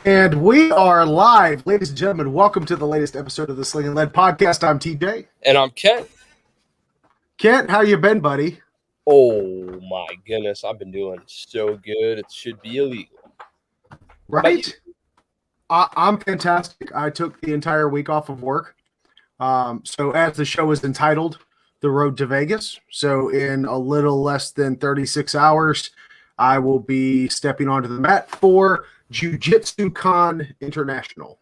And we are live, ladies and gentlemen. Welcome to the latest episode of the Sling'N podcast. I'm TJ. And I'm Kent. Kent, how you been, buddy? Oh my goodness, I've been doing so good. It should be illegal. Right? I'm fantastic. I took the entire week off of work. So as the show is entitled, The Road to Vegas. So in a little less than 36 hours, I will be stepping onto the mat for Jiu-Jitsu Con International,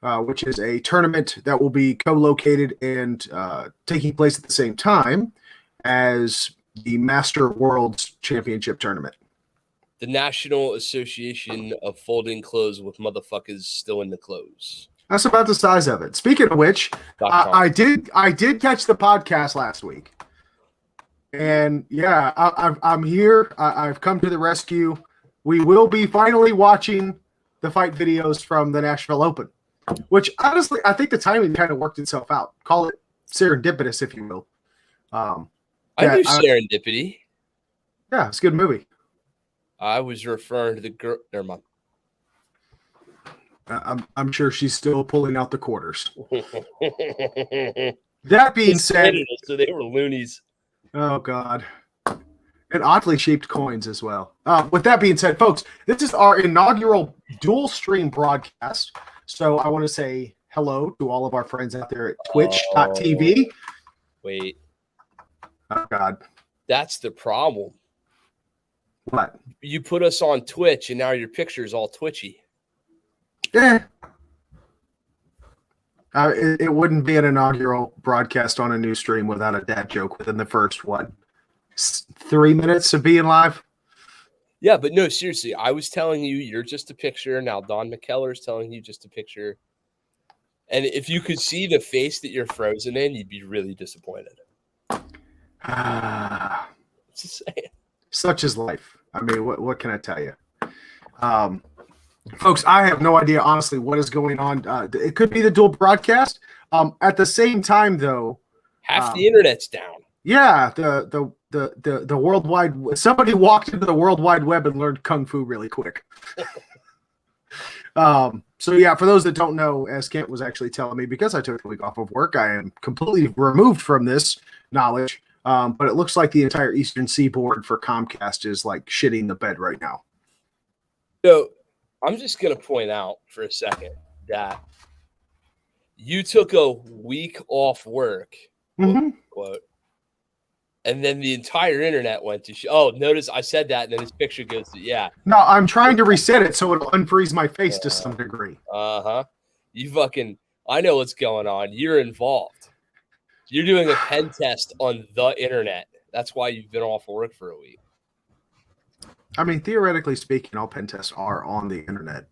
which is a tournament that will be co-located and taking place at the same time as the Master Worlds Championship Tournament. The National Association of Folding Clothes with Motherfuckers Still in the Clothes. That's about the size of it. Speaking of which, I did catch the podcast last week. And yeah, I'm here. I've come to the rescue. We will be finally watching the fight videos from the National Open, which honestly, I think the timing kind of worked itself out. Call it serendipitous, if you will. I knew Serendipity. Yeah, it's a good movie. I was referring to the girl. Never mind. I'm sure she's still pulling out the quarters. That being said, so they were loonies. Oh God. And oddly shaped coins as well. With that being said, folks, this is our inaugural dual stream broadcast. So I want to say hello to all of our friends out there at twitch.tv. Wait. Oh God. That's the problem. What? You put us on Twitch and now your picture's all twitchy. Yeah. It wouldn't be an inaugural broadcast on a new stream without a dad joke within the first, 3 minutes of being live? Yeah, but no, seriously, I was telling you, you're just a picture. Now Don McKellar's telling you just a picture. And if you could see the face that you're frozen in, you'd be really disappointed. Just saying. Such is life. I mean, what can I tell you? Folks, I have no idea, honestly, what is going on. It could be the dual broadcast. At the same time, though, half the internet's down. Yeah, the worldwide. Somebody walked into the World Wide Web and learned kung fu really quick. So yeah, for those that don't know, as Kent was actually telling me, because I took a week off of work, I am completely removed from this knowledge. But it looks like the entire Eastern Seaboard for Comcast is like shitting the bed right now. So I'm just going to point out for a second that you took a week off work, quote, and then the entire internet went to notice I said that, and then his picture goes to, yeah. No, I'm trying to reset it so it'll unfreeze my face to some degree. You fucking, I know what's going on. You're involved. You're doing a pen test on the internet. That's why you've been off of work for a week. I mean, theoretically speaking, all pen tests are on the internet.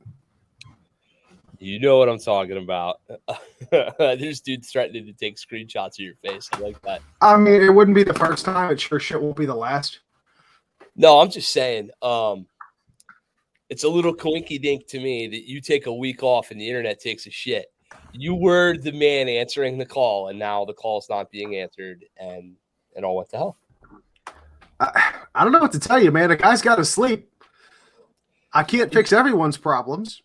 You know what I'm talking about. There's dudes threatening to take screenshots of your face. I like that. I mean, it wouldn't be the first time. It sure shit won't be the last. No, I'm just saying. It's a little coinky-dink to me that you take a week off and the internet takes a shit. You were the man answering the call, and now the call's not being answered, and all went to hell. I don't know what to tell you, man. The guy's got to sleep. I can't fix everyone's problems.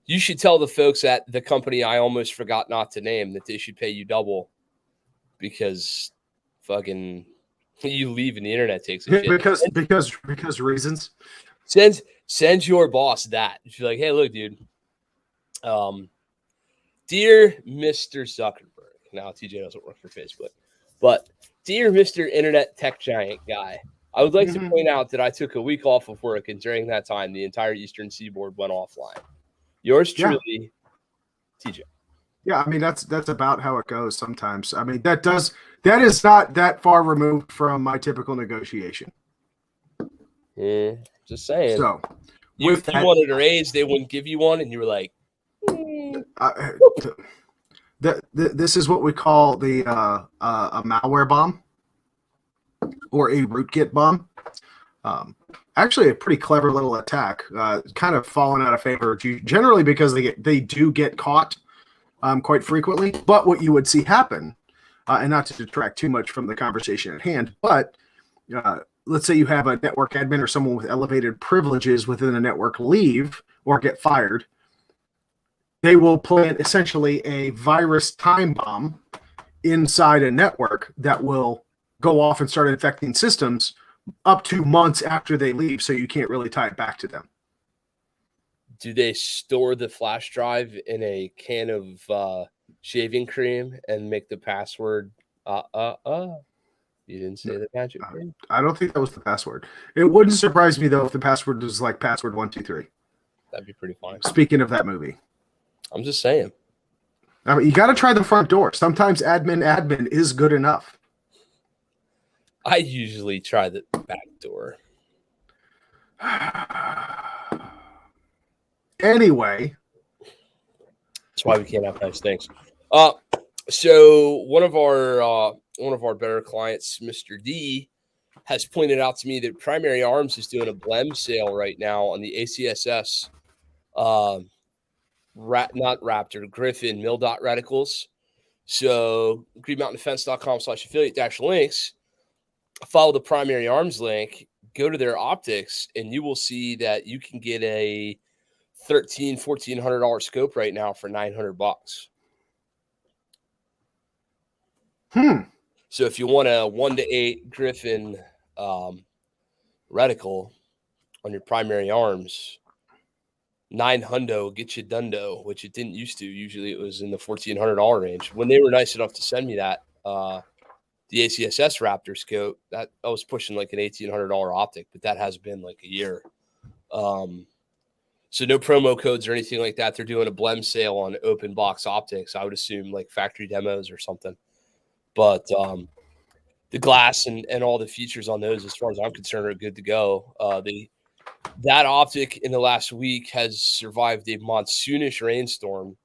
You should tell the folks at the company I almost forgot not to name that they should pay you double because fucking you leave and the internet takes a shit. Because reasons. Send your boss that. You're like, hey, look, dude. Dear Mr. Zuckerberg. Now TJ doesn't work for Facebook, but dear Mr. Internet Tech Giant guy, I would like to point out that I took a week off of work, and during that time, the entire Eastern Seaboard went offline. Yours truly, TJ. Yeah, I mean that's about how it goes sometimes. I mean that is not that far removed from my typical negotiation. Just saying. So you wanted a raise, they wouldn't give you one, and you were like, this is what we call a malware bomb or a rootkit bomb. Actually, a pretty clever little attack. Kind of fallen out of favor generally because they do get caught quite frequently. But what you would see happen, and not to detract too much from the conversation at hand, but let's say you have a network admin or someone with elevated privileges within the network leave or get fired, they will plant essentially a virus time bomb inside a network that will go off and start infecting systems up to months after they leave, so you can't really tie it back to them. Do they store the flash drive in a can of shaving cream and make the password? You didn't say the magic word? I don't think that was the password. It wouldn't surprise me, though, if the password was like password 123. That'd be pretty fun. Speaking of that movie. I'm just saying. I mean, you got to try the front door. Sometimes admin is good enough. I usually try the back door. Anyway. That's why we can't have nice things. So one of our better clients, Mr. D, has pointed out to me that Primary Arms is doing a blem sale right now on the ACSS not Raptor, Griffin mil dot reticles. So greenmountaindefense.com/affiliate-links, follow the Primary Arms link, go to their optics, and you will see that you can get a $1,400 scope right now for $900. So if you want a 1:8 Griffin reticle on your Primary Arms, $900 get you dundo, which it didn't used to. Usually it was in the $1,400 range. When they were nice enough to send me that, the ACSS Raptor scope, that I was pushing like an $1,800 optic, but that has been like a year. So no promo codes or anything like that. They're doing a blem sale on open box optics. I would assume like factory demos or something. But the glass and all the features on those, as far as I'm concerned, are good to go. That optic in the last week has survived a monsoonish rainstorm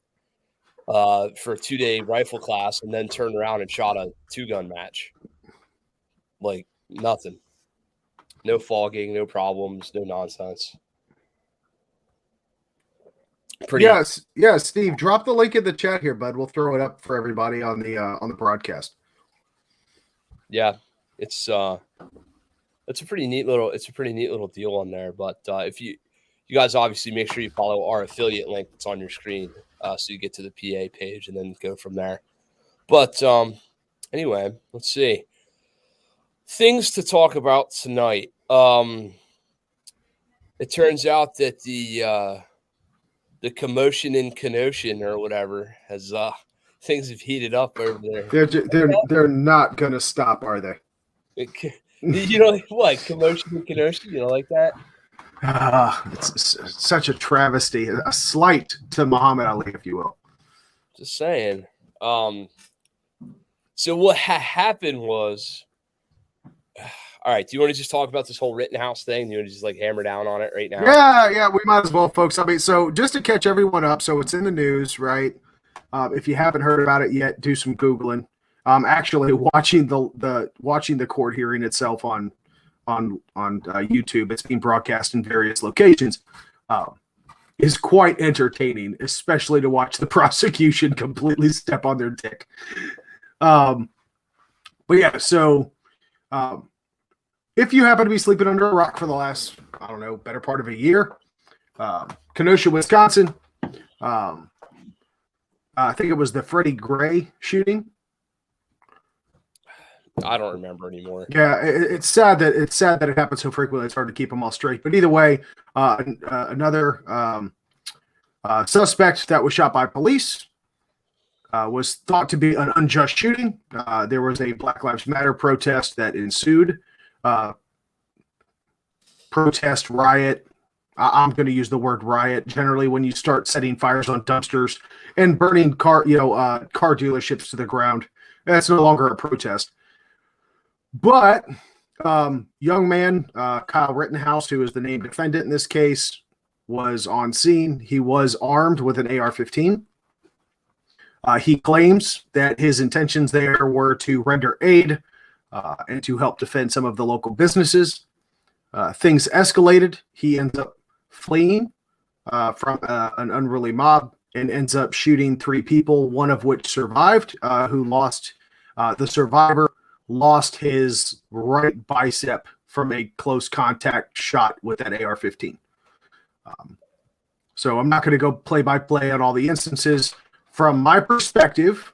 for a 2-day rifle class and then turned around and shot a 2-gun match. Like nothing. No fogging, no problems, no nonsense. Yes, Steve, drop the link in the chat here, bud. We'll throw it up for everybody on the broadcast. Yeah, it's a pretty neat little deal on there. But if you guys obviously make sure you follow our affiliate link that's on your screen, so you get to the PA page and then go from there. But anyway, let's see things to talk about tonight. It turns out that the commotion in Kenosha or whatever has things have heated up over there. They're not gonna stop, are they? You know what? Commotion in Kenosha, you know, like that. It's such a travesty, a slight to Muhammad Ali, if you will. Just saying. So what happened was, all right. Do you want to just talk about this whole Rittenhouse thing? Do you want to just like hammer down on it right now? Yeah, we might as well, folks. I mean, so just to catch everyone up, so it's in the news, right? If you haven't heard about it yet, do some Googling. Actually, watching the court hearing itself on YouTube, it's being broadcast in various locations, is quite entertaining, especially to watch the prosecution completely step on their dick. But yeah, so if you happen to be sleeping under a rock for the last, I don't know, better part of a year, Kenosha, Wisconsin, I think it was the Freddie Gray shooting. I don't remember anymore. Yeah, it's sad that it happens so frequently. It's hard to keep them all straight. But either way, another suspect that was shot by police was thought to be an unjust shooting. There was a Black Lives Matter protest that ensued. Protest riot. I'm going to use the word riot. Generally, when you start setting fires on dumpsters and burning car dealerships to the ground, that's no longer a protest. But young man, Kyle Rittenhouse, who is the named defendant in this case, was on scene. He was armed with an AR-15. He claims that his intentions there were to render aid and to help defend some of the local businesses. Things escalated. He ends up fleeing from an unruly mob and ends up shooting 3 people, one of which survived, who lost the survivor lost his right bicep from a close contact shot with that AR-15. So I'm not going to go play by play on all the instances. From my perspective,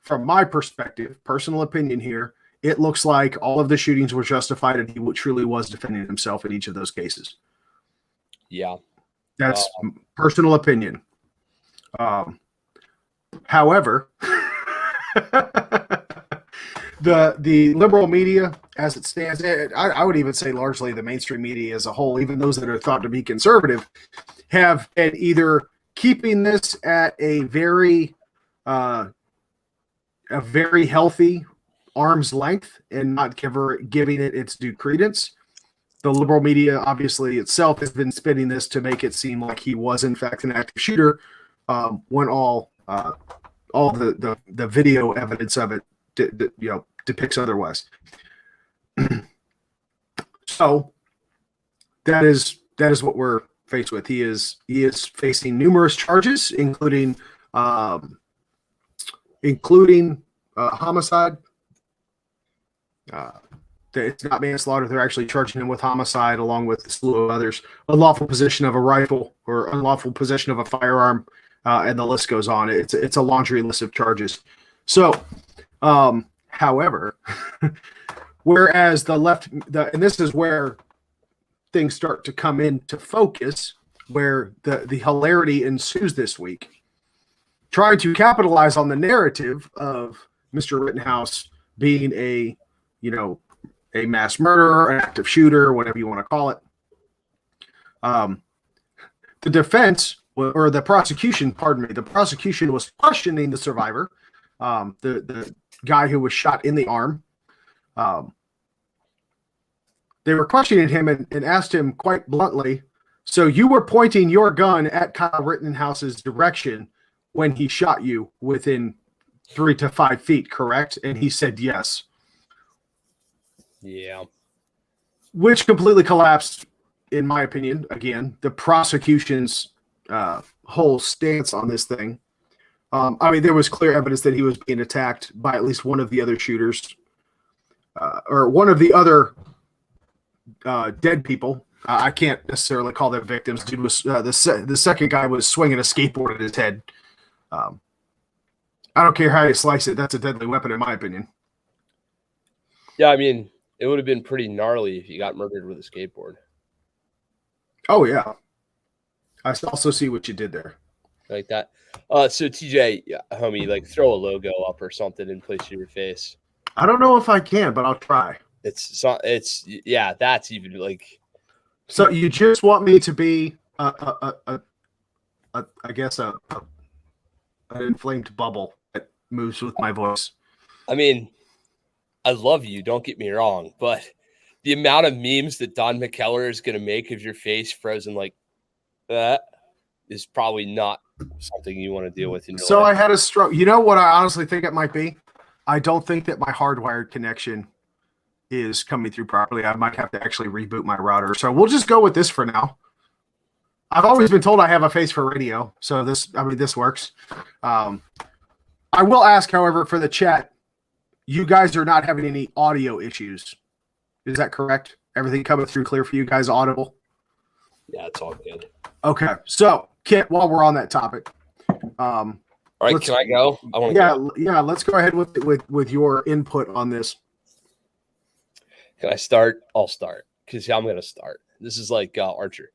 personal opinion here, it looks like all of the shootings were justified and he truly was defending himself in each of those cases. Yeah. That's personal opinion. However, the liberal media, as it stands, I would even say largely the mainstream media as a whole, even those that are thought to be conservative, have been either keeping this at a very healthy arm's length and not giving it its due credence. The liberal media, obviously itself, has been spinning this to make it seem like he was in fact an active shooter, when all the video evidence of it depicts otherwise. So that is what we're faced with. He is facing numerous charges, including homicide. It's not manslaughter. They're actually charging him with homicide along with a slew of others. Unlawful possession of a rifle or unlawful possession of a firearm, and the list goes on. It's a laundry list of charges. So, however, whereas and this is where things start to come into focus, where the hilarity ensues this week, trying to capitalize on the narrative of Mr. Rittenhouse being a mass murderer, an active shooter, whatever you want to call it. The defense, or the prosecution, the prosecution was questioning the survivor, the guy who was shot in the arm. They were questioning him and asked him quite bluntly, so you were pointing your gun at Kyle Rittenhouse's direction when he shot you within 3 to 5 feet, correct? And he said yes. Yeah. Which completely collapsed, in my opinion, again, the prosecution's whole stance on this thing. There was clear evidence that he was being attacked by at least one of the other shooters, or one of the other dead people. I can't necessarily call them victims. Dude was the second guy was swinging a skateboard at his head. I don't care how you slice it. That's a deadly weapon, in my opinion. Yeah, it would have been pretty gnarly if you got murdered with a skateboard. Oh, yeah. I also see what you did there. Like that. So, TJ, homie, throw a logo up or something in place of your face. I don't know if I can, but I'll try. That's even So you just want me to be, an inflamed bubble that moves with my voice. I love you, don't get me wrong, but the amount of memes that Don McKellar is going to make of your face frozen like that is probably not something you want to deal with in your life. I had a stroke. You know what I honestly think it might be? I don't think that my hardwired connection is coming through properly. I might have to actually reboot my router. So we'll just go with this for now. I've always been told I have a face for radio, so this works. I will ask, however, for the chat, you guys are not having any audio issues. Is that correct? Everything coming through clear for you guys, audible? Yeah, it's all good. Okay. So, Kit, while we're on that topic. All right, can I go? I want to go. Yeah, let's go ahead with your input on this. Can I start? I'll start because I'm going to start. This is like Archer.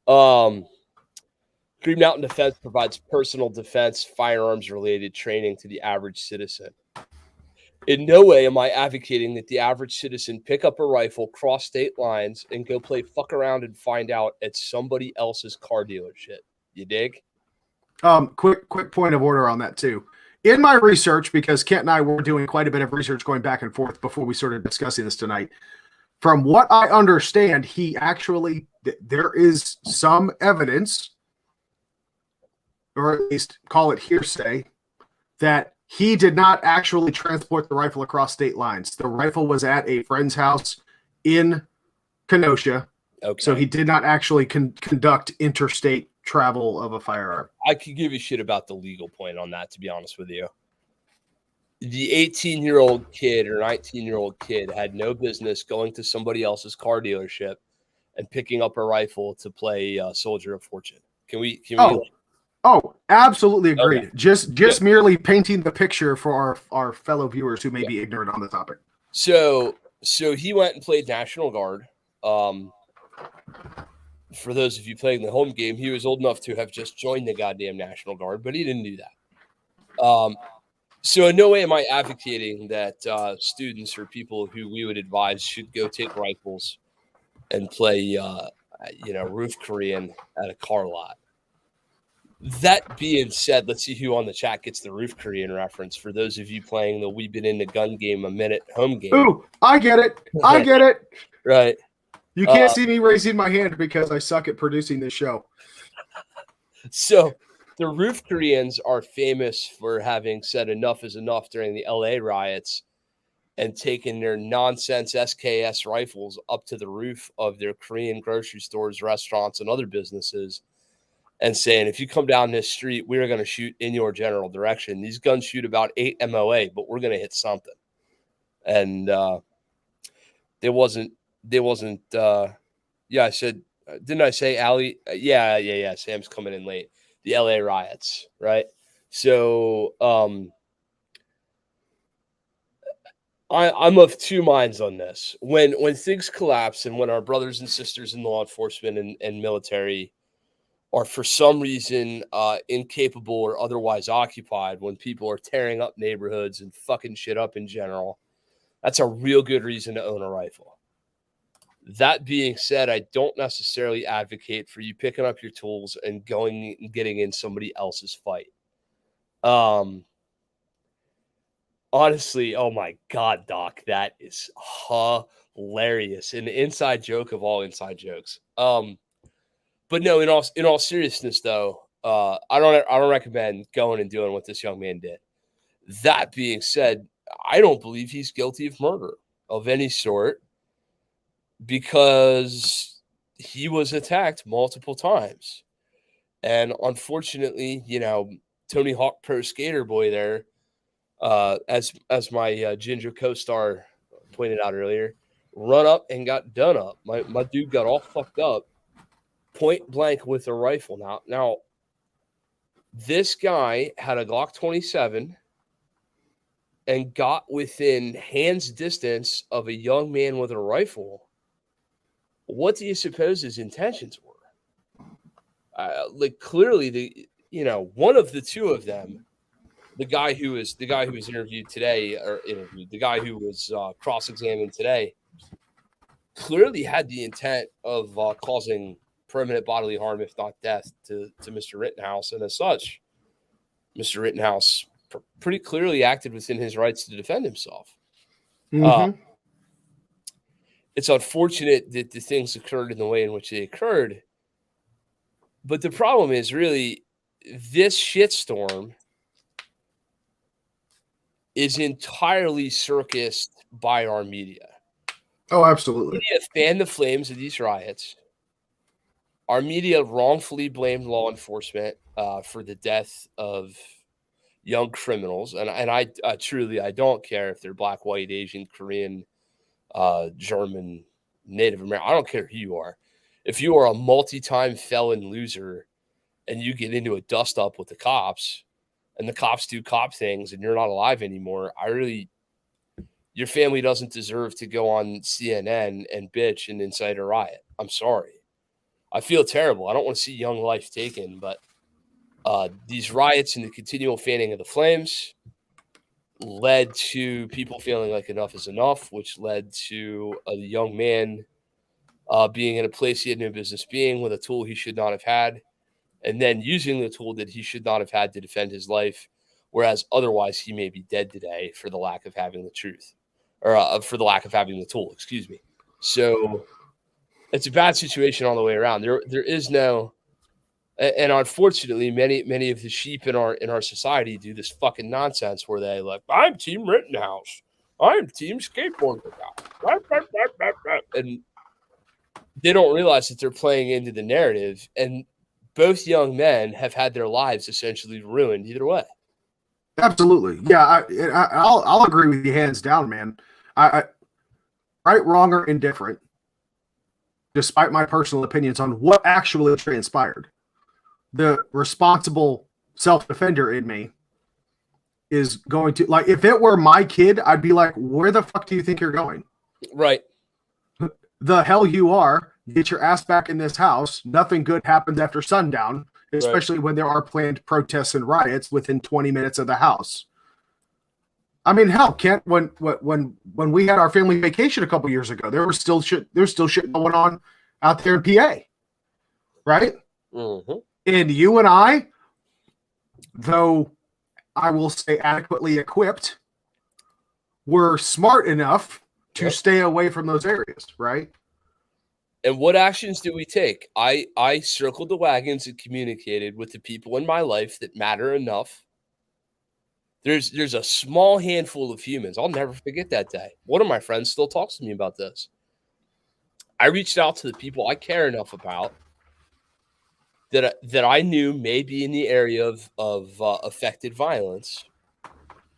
Green Mountain Defense provides personal defense, firearms-related training to the average citizen. In no way am I advocating that the average citizen pick up a rifle, cross state lines, and go play fuck around and find out at somebody else's car dealership. You dig? Quick point of order on that too. In my research, because Kent and I were doing quite a bit of research going back and forth before we started discussing this tonight, from what I understand, there is some evidence, or at least call it hearsay, that he did not actually transport the rifle across state lines. The rifle was at a friend's house in Kenosha. Okay. So he did not actually conduct interstate travel of a firearm. I could give you shit about the legal point on that, to be honest with you. the 18-year-old kid or 19-year-old kid had no business going to somebody else's car dealership and picking up a rifle to play Soldier of Fortune. Can we? Absolutely agreed. Okay. Just merely painting the picture for our fellow viewers who may be ignorant on the topic. So he went and played National Guard. For those of you playing the home game, he was old enough to have just joined the goddamn National Guard, but he didn't do that. So in no way am I advocating that students or people who we would advise should go take rifles and play, roof Korean at a car lot. That being said, let's see who on the chat gets the roof Korean reference. For those of you playing the We've Been in the Gun Game a Minute home game. Ooh, I get it. I get it. Right. You can't see me raising my hand because I suck at producing this show. So the roof Koreans are famous for having said enough is enough during the LA riots and taken their nonsense SKS rifles up to the roof of their Korean grocery stores, restaurants, and other businesses and saying, if you come down this street, we're going to shoot in your general direction. These guns shoot about 8 MOA, but we're going to hit something. And there wasn't, I said, didn't I say Allie? Yeah. Sam's coming in late. The LA riots, right? So I'm of two minds on this. When things collapse and when our brothers and sisters in law enforcement and military are for some reason incapable or otherwise occupied, when people are tearing up neighborhoods and fucking shit up in general, that's a real good reason to own a rifle. That being said, I don't necessarily advocate for you picking up your tools and going and getting in somebody else's fight. Honestly, oh my God, Doc, that is hilarious. An inside joke of all inside jokes. But no, in all seriousness, though, I don't recommend going and doing what this young man did. That being said, I don't believe he's guilty of murder of any sort because he was attacked multiple times. And unfortunately, Tony Hawk Pro Skater Boy there, as my Ginger co-star pointed out earlier, run up and got done up. My dude got all fucked up. Point blank with a rifle. Now, this guy had a Glock 27 and got within hand's distance of a young man with a rifle. What do you suppose his intentions were? Clearly, one of the two of them, the guy who was interviewed today, the guy who was cross-examined today, clearly had the intent of causing permanent bodily harm, if not death, to Mr. Rittenhouse. And as such, Mr. Rittenhouse pretty clearly acted within his rights to defend himself. Mm-hmm. It's unfortunate that the things occurred in the way in which they occurred. But the problem is really this shitstorm is entirely circused by our media. Oh, absolutely. Media fanned the flames of these riots. Our media wrongfully blamed law enforcement for the death of young criminals. And I truly, I don't care if they're black, white, Asian, Korean, German, Native American. I don't care who you are. If you are a multi-time felon loser and you get into a dust up with the cops and the cops do cop things and you're not alive anymore, your family doesn't deserve to go on CNN and bitch and incite a riot. I'm sorry. I feel terrible. I don't want to see young life taken, but these riots and the continual fanning of the flames led to people feeling like enough is enough, which led to a young man being in a place he had no business being with a tool he should not have had, and then using the tool that he should not have had to defend his life, whereas otherwise he may be dead today for the lack of having the truth, or for the lack of having the tool, excuse me. So it's a bad situation all the way around. There is no, and unfortunately, many of the sheep in our society do this fucking nonsense where they like, I'm Team Rittenhouse, I'm Team Skateboarder guy, and they don't realize that they're playing into the narrative. And both young men have had their lives essentially ruined either way. Absolutely. Yeah, I'll agree with you hands down, man. I right, wrong, or indifferent, despite my personal opinions on what actually transpired, the responsible self-defender in me is going to, like, if it were my kid, I'd be like, where the fuck do you think you're going? Right. The hell you are. Get your ass back in this house. Nothing good happens after sundown, especially when there are planned protests and riots within 20 minutes of the house. I mean, hell, Kent, when we had our family vacation a couple years ago, there's still shit going on out there in PA, right? Mm-hmm. And you and I, though I will say adequately equipped, were smart enough to stay away from those areas, right? And what actions do we take? I circled the wagons and communicated with the people in my life that matter enough. There's a small handful of humans. I'll never forget that day. One of my friends still talks to me about this. I reached out to the people I care enough about that I knew may be in the area of affected violence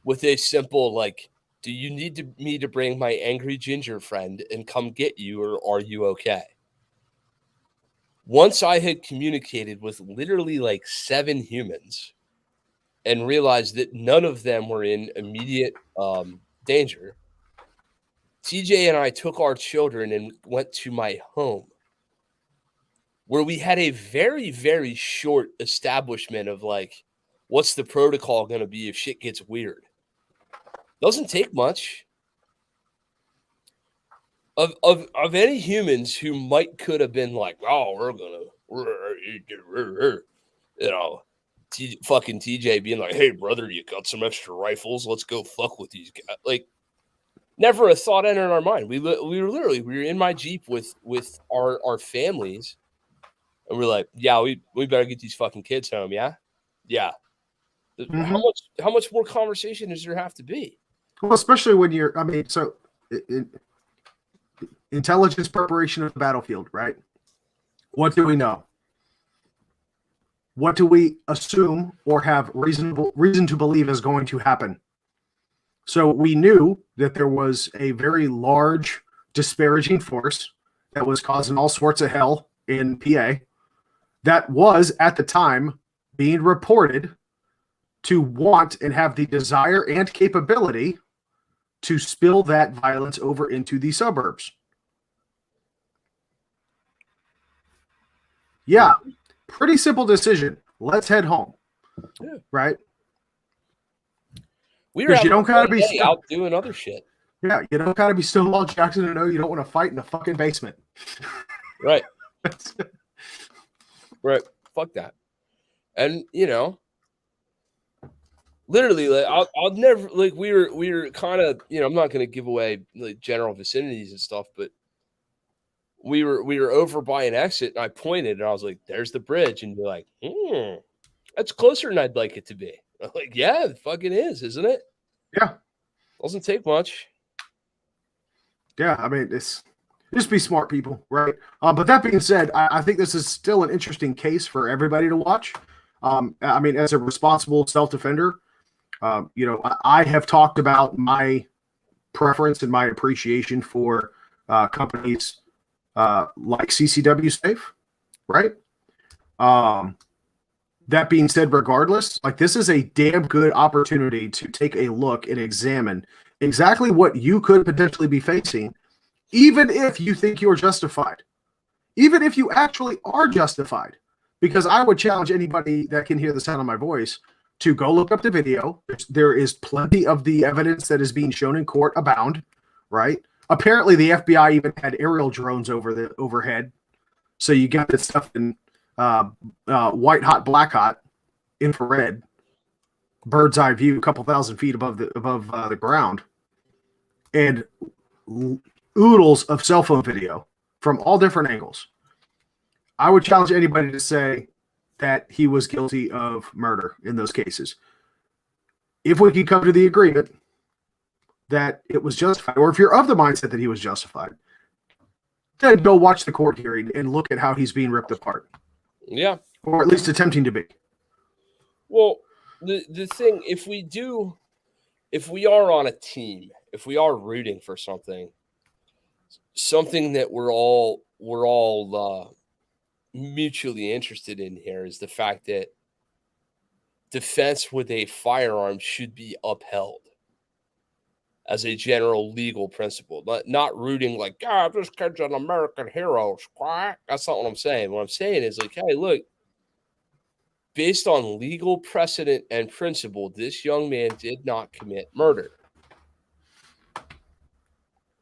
with a simple, like, do you need me to bring my angry ginger friend and come get you, or are you okay? Once I had communicated with literally like 7 humans and realized that none of them were in immediate danger, TJ and I took our children and went to my home, where we had a very, very short establishment of like, what's the protocol going to be if shit gets weird? Doesn't take much. Of any humans who could have been like, oh, fucking TJ being like, hey, brother, you got some extra rifles? Let's go fuck with these guys. Like, never a thought entered our mind. We were in my Jeep with our families, and we're like, yeah, we better get these fucking kids home. Yeah. Mm-hmm. How much more conversation does there have to be? Well, especially when you're, I mean, so intelligence preparation of the battlefield, right? What do we know? What do we assume or have reason to believe is going to happen? So we knew that there was a very large disparaging force that was causing all sorts of hell in PA that was at the time being reported to want and have the desire and capability to spill that violence over into the suburbs. Yeah, pretty simple decision. Let's head home. Yeah. Right? We were you don't gotta be out doing other shit. Yeah, you don't gotta be Stonewall Jackson to know you don't want to fight in the fucking basement. Right. Right. Fuck that. And literally, like, I'll never, like, we were kind of, I'm not going to give away like general vicinities and stuff, but we were over by an exit, and I pointed, and I was like, "There's the bridge," and you're like, that's closer than I'd like it to be. I'm like, yeah, it fucking is, isn't it? Yeah, doesn't take much. Yeah, I mean, just be smart, people, right? But that being said, I think this is still an interesting case for everybody to watch. I mean, as a responsible self-defender, I have talked about my preference and my appreciation for companies like CCW Safe, right? That being said, regardless, like, this is a damn good opportunity to take a look and examine exactly what you could potentially be facing, even if you think you're justified, even if you actually are justified. Because I would challenge anybody that can hear the sound of my voice to go look up the video. There is plenty of the evidence that is being shown in court abound, right? Apparently, the FBI even had aerial drones overhead. So you got this stuff in white hot, black hot, infrared, bird's eye view, a couple thousand feet above the ground, and oodles of cell phone video from all different angles. I would challenge anybody to say that he was guilty of murder in those cases. If we could come to the agreement that it was justified, or if you're of the mindset that he was justified, then go watch the court hearing and look at how he's being ripped apart. Yeah. Or at least attempting to be. Well, the thing, if we are on a team, if we are rooting for something that we're all mutually interested in here is the fact that defense with a firearm should be upheld as a general legal principle. Not rooting like, God, this kid's an American hero. Quack. That's not what I'm saying. What I'm saying is like, hey, look, based on legal precedent and principle, this young man did not commit murder.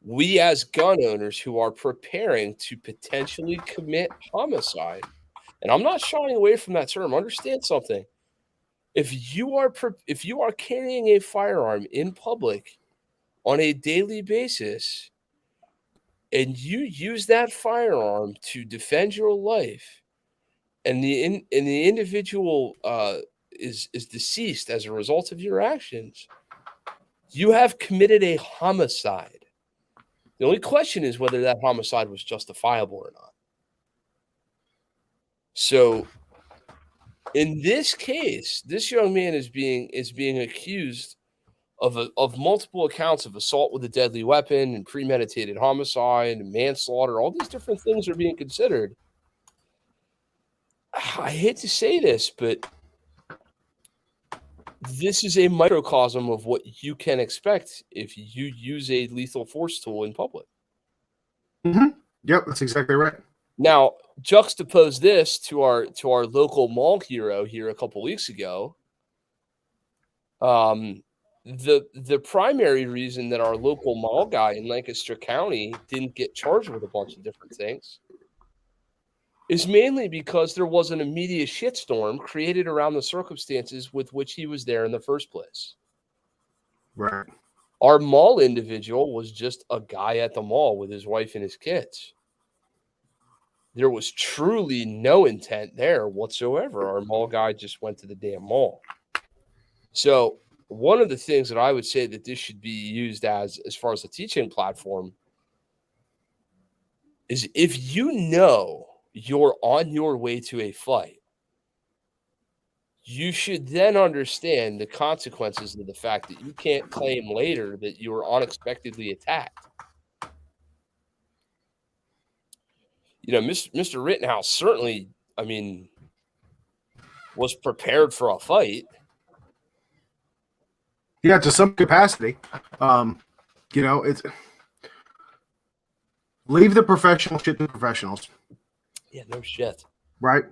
We as gun owners who are preparing to potentially commit homicide, and I'm not shying away from that term, understand something. If you are carrying a firearm in public on a daily basis and you use that firearm to defend your life and the individual is deceased as a result of your actions, you have committed a homicide. The only question is whether that homicide was justifiable or not. So in this case, this young man is being accused of multiple accounts of assault with a deadly weapon and premeditated homicide and manslaughter. All these different things are being considered. I hate to say this, but this is a microcosm of what you can expect if you use a lethal force tool in public. Mm-hmm. Yep, that's exactly right. Now, juxtapose this to our local mall hero here a couple weeks ago. The primary reason that our local mall guy in Lancaster County didn't get charged with a bunch of different things is mainly because there was an immediate shitstorm created around the circumstances with which he was there in the first place. Right. Our mall individual was just a guy at the mall with his wife and his kids. There was truly no intent there whatsoever. Our mall guy just went to the damn mall. So one of the things that I would say that this should be used as far as a teaching platform is if you know you're on your way to a fight, you should then understand the consequences of the fact that you can't claim later that you were unexpectedly attacked. You know, Mr. Rittenhouse certainly, I mean, was prepared for a fight. Yeah, to some capacity. You know, it's leave the professional shit to professionals. Yeah, no shit. Right?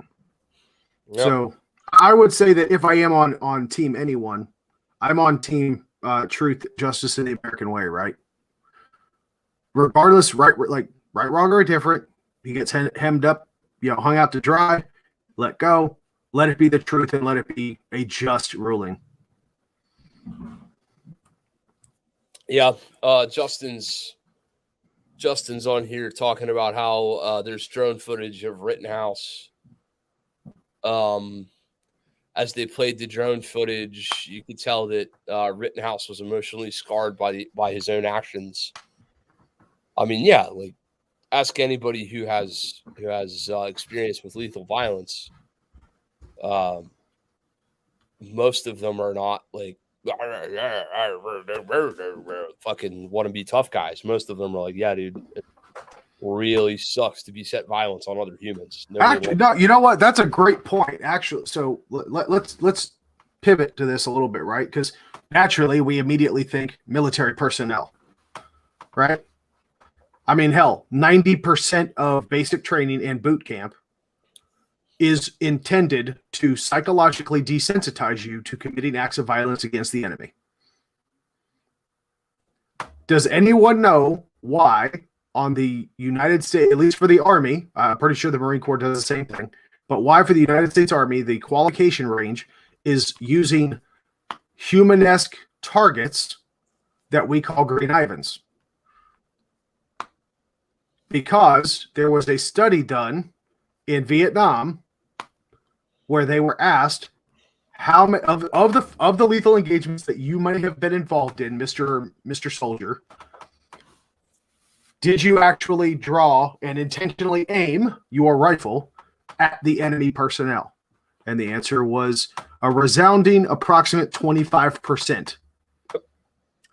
Yep. So I would say that if I am on team anyone, I'm on team truth, justice, and the American way, right? Regardless, right, wrong, or different, he gets hemmed up, you know, hung out to dry, let go, let it be the truth, and let it be a just ruling. Yeah, Justin's on here talking about how there's drone footage of Rittenhouse. As they played the drone footage, you could tell that Rittenhouse was emotionally scarred by his own actions. I mean, yeah, like ask anybody who has experience with lethal violence. Most of them are not like fucking want to be tough guys. Most of them are like, yeah, dude, it really sucks to be set violence on other humans. Actually, no, you know what? That's a great point. Actually, so let's pivot to this a little bit, right? Because naturally, we immediately think military personnel, right? I mean, hell, 90% of basic training and boot camp is intended to psychologically desensitize you to committing acts of violence against the enemy. Does anyone know why on the United States, at least for the Army, I'm pretty sure the Marine Corps does the same thing, but why for the United States Army, the qualification range is using human-esque targets that we call green Ivans? Because there was a study done in Vietnam where they were asked how many of the lethal engagements that you might have been involved in, Mr. Soldier, did you actually draw and intentionally aim your rifle at the enemy personnel? And the answer was A resounding approximate 25%.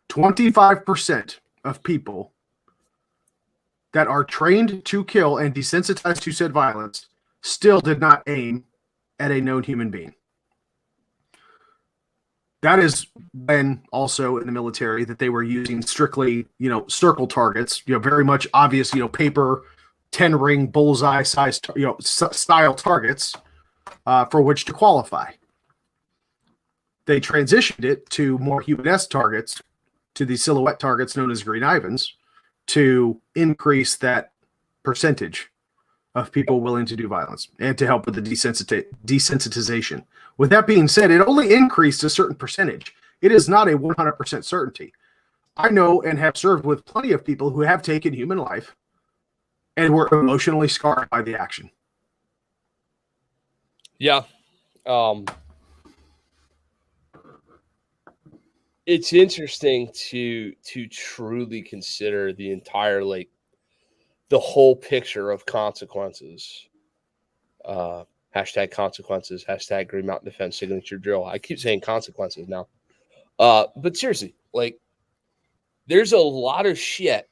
25% of people that are trained to kill and desensitized to said violence still did not aim at a known human being. That is when also in the military that they were using strictly, circle targets, very much obvious, paper, 10 ring bullseye size, style targets for which to qualify. They transitioned it to more human-esque targets, to the silhouette targets known as Green Ivans, to increase that percentage of people willing to do violence and to help with the desensitization. With that being said, it only increased a certain percentage. It is not a 100% certainty. I know and have served with plenty of people who have taken human life and were emotionally scarred by the action. Yeah. It's interesting to truly consider the entire, the whole picture of consequences. Hashtag consequences, hashtag Green Mountain Defense signature drill. I keep saying consequences now. But seriously, there's a lot of shit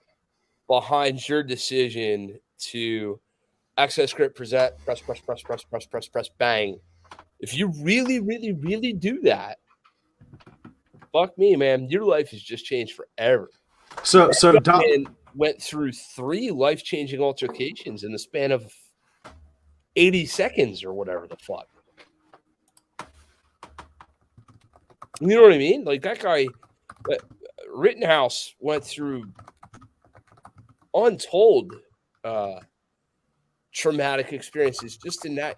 behind your decision to access, script, present, press, bang. If you really, really, really do that, fuck me, man, your life has just changed forever. So Doc went through 3 life-changing altercations in the span of 80 seconds or whatever the fuck. You know what I mean? That guy, Rittenhouse went through untold traumatic experiences just in that,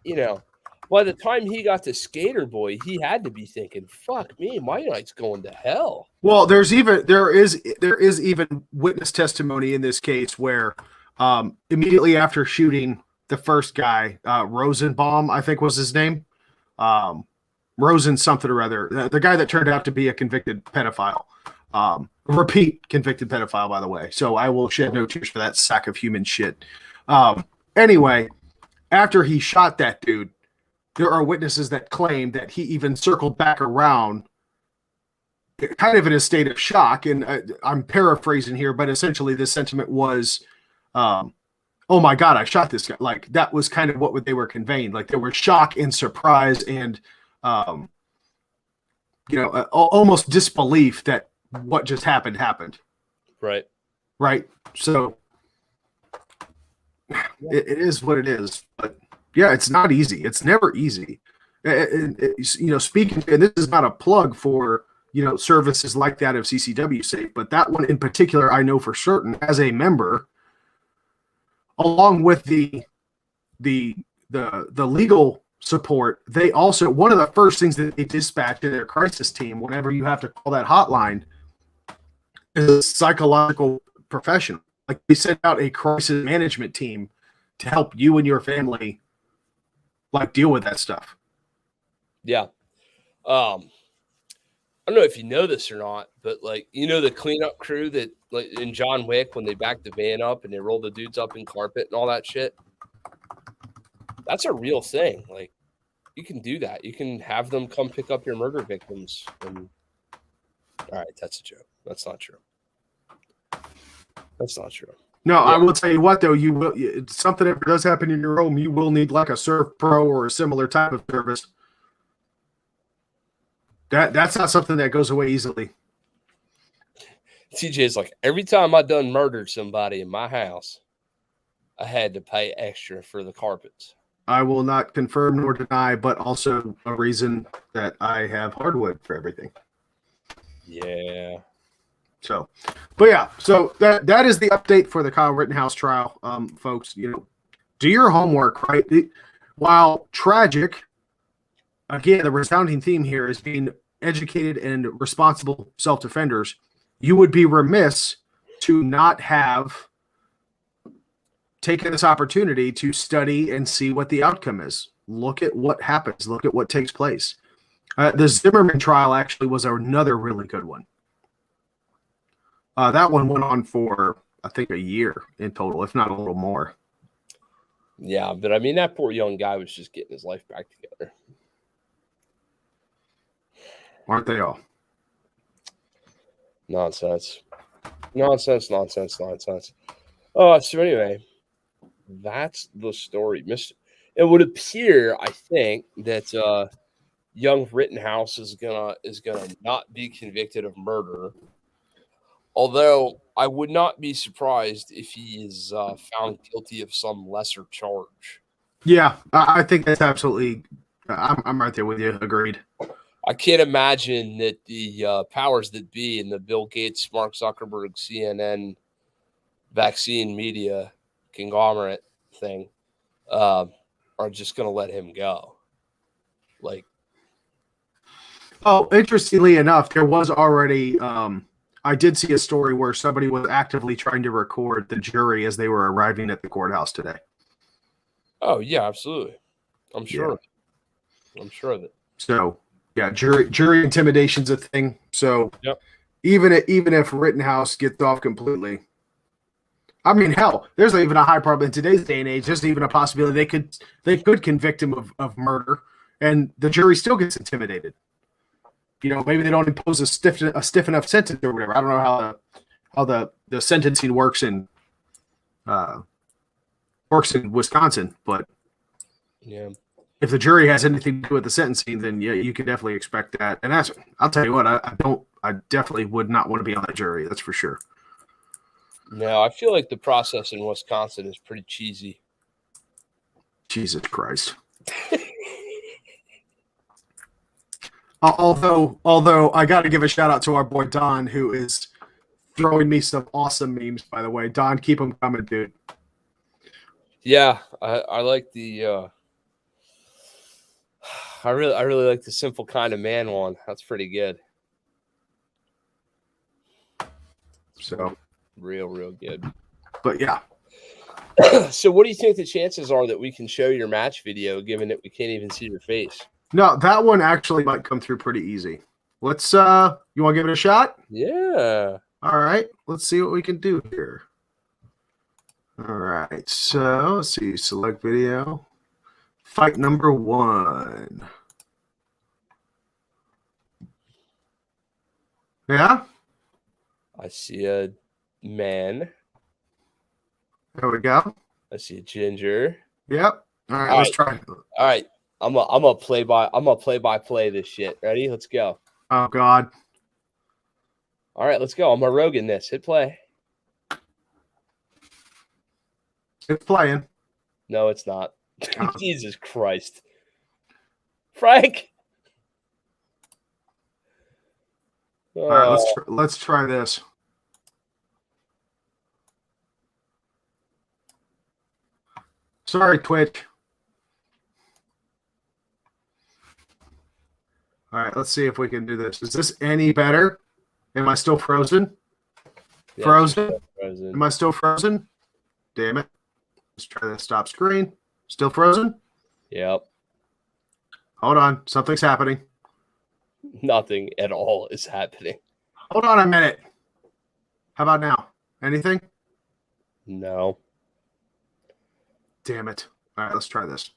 by the time he got to Skater Boy, he had to be thinking, fuck me, my night's going to hell. Well, there is even witness testimony in this case where immediately after shooting the first guy, Rosenbaum, I think was his name, Rosen something or other, the guy that turned out to be a convicted pedophile, repeat convicted pedophile, by the way. So I will shed no tears for that sack of human shit. Anyway, after he shot that dude, there are witnesses that claim that he even circled back around kind of in a state of shock. And I'm paraphrasing here, but essentially the sentiment was, oh my God, I shot this guy. That was kind of what they were conveying. There were shock and surprise and, almost disbelief that what just happened. Right. Right. So it is what it is, but yeah, it's not easy. It's never easy. Speaking, and this is not a plug for, services like that of CCW Safe, but that one in particular, I know for certain as a member, along with the legal support, they also, one of the first things that they dispatch to their crisis team, whenever you have to call that hotline, is a psychological professional. They sent out a crisis management team to help you and your family deal with that stuff. Yeah. I don't know if you know this or not, but the cleanup crew that in John Wick, when they back the van up and they roll the dudes up in carpet and all that shit, that's a real thing. You can do that. You can have them come pick up your murder victims. And all right, that's a joke. That's not true. That's not true. No, yeah. I will tell you what, though, you will. If something ever does happen in your home, you will need a Surf Pro or a similar type of service. That's not something that goes away easily. TJ's every time I done murdered somebody in my house, I had to pay extra for the carpets. I will not confirm nor deny, but also a reason that I have hardwood for everything. Yeah. So, but yeah, so that is the update for the Kyle Rittenhouse trial, folks. Do your homework, right? While tragic, again, the resounding theme here is being educated and responsible self-defenders. You would be remiss to not have taken this opportunity to study and see what the outcome is. Look at what happens. Look at what takes place. The Zimmerman trial actually was another really good one. That one went on for, I think, a year in total, if not a little more. Yeah, but I mean, that poor young guy was just getting his life back together. Aren't they all? Nonsense. So anyway, that's the story. It would appear, I think, that young Rittenhouse is gonna not be convicted of murder. Although I would not be surprised if he is found guilty of some lesser charge. Yeah, I think that's absolutely. I'm right there with you. Agreed. I can't imagine that the powers that be in the Bill Gates, Mark Zuckerberg, CNN, vaccine media conglomerate thing are just going to let him go. Like, oh, interestingly enough, there was already. I did see a story where somebody was actively trying to record the jury as they were arriving at the courthouse today. oh yeah, absolutely. I'm sure. Yeah. I'm sure of it. So yeah, jury intimidation's a thing. So Yep. even if Rittenhouse gets off completely, I mean, hell, there's even a high probability in today's day and age. There's even a possibility they could convict him of murder, and the jury still gets intimidated. You know, maybe they don't impose a stiff enough sentence or whatever. I don't know how the sentencing works in Wisconsin, but Yeah. if the jury has anything to do with the sentencing, then yeah, you can definitely expect that. And that's, I'll tell you what, I definitely would not want to be on that jury. That's for sure. No, I feel like the process in Wisconsin is pretty cheesy. Jesus Christ. Although I got to give a shout out to our boy Don, who is throwing me some awesome memes. By the way, Don, keep them coming, dude. Yeah, I like the. I really like the simple kind of man one. That's pretty good. So real good. But yeah. So what do you think the chances are that we can show your match video, given that we can't even see your face? No, that one actually might come through pretty easy. Let's you want to give it a shot? Yeah. All right. Let's see what we can do here. All right. So let's see. Select video. Fight number 1. Yeah. I see a man. There we go. I see a ginger. Yep. All right. Let's try. All right. I'm a play by play this shit. Ready? Let's go. Oh God. All right, let's go. I'm a rogue in this. Hit play. It's playing. No, it's not. Oh. Jesus Christ. Frank. All right, let's try this. Sorry, Twitch. All right, let's see if we can do this. Is this any better? Am I still frozen? Yeah, frozen? Frozen. Am I still frozen? Damn it. Let's try the stop screen. Still frozen? Yep. Hold on. Something's happening. Nothing at all is happening. Hold on a minute. How about now? Anything? No. Damn it. All right, let's try this.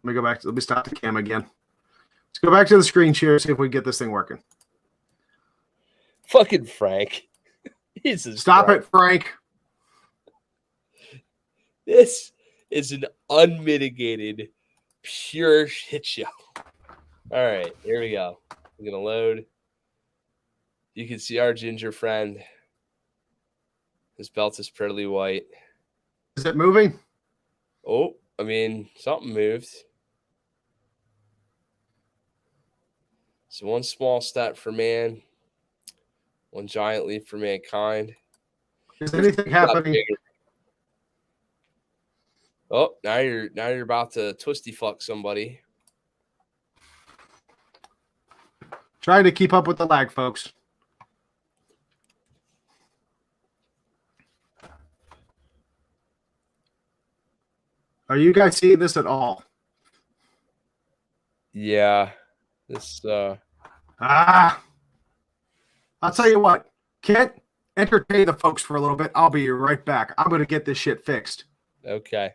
Let me stop the cam again. Let's go back to the screen share, see if we can get this thing working. Fucking Frank. Stop it, Frank. This is an unmitigated, pure shit show. All right, here we go. I'm going to load. You can see our ginger friend. His belt is prettily white. Is it moving? Oh, I mean, something moved. So one small step for man, one giant leap for mankind. Is anything happening? Oh, now you're about to twisty fuck somebody. Trying to keep up with the lag, folks. Are you guys seeing this at all? Yeah. This I'll tell you what. Kent, entertain the folks for a little bit. I'll be right back. I'm going to get this shit fixed. Okay.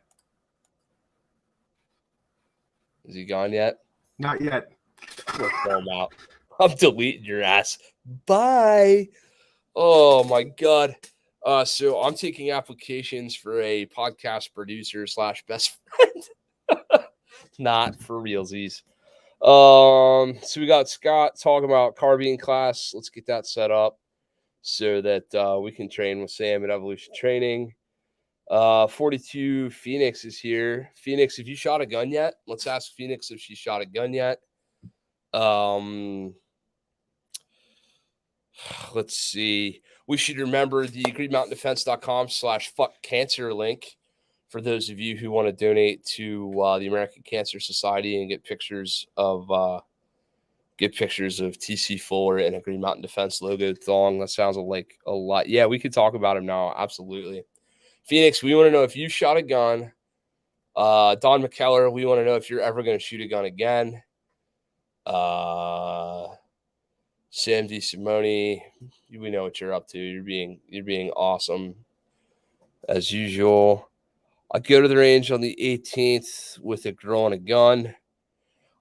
Is he gone yet? Not yet. We'll throw him out. I'm deleting your ass. Bye. Oh my God. So I'm taking applications for a podcast producer / best friend. Not for realsies. So we got Scott talking about carbine class. Let's get that set up so that we can train with Sam at Evolution Training. 42 Phoenix is here. Phoenix, have you shot a gun yet? Let's ask Phoenix if she shot a gun yet. Let's see. We should remember the greenmountaindefense.com/fuckcancer link for those of you who want to donate to the American Cancer Society and get pictures of TC Fuller and a Green Mountain Defense logo thong. That sounds like a lot. Yeah, we could talk about him now. Absolutely. Phoenix, we want to know if you shot a gun. Don McKellar, we want to know if you're ever going to shoot a gun again. Sam D. Simone, we know what you're up to. You're being awesome as usual. I go to the range on the 18th with a girl and a gun.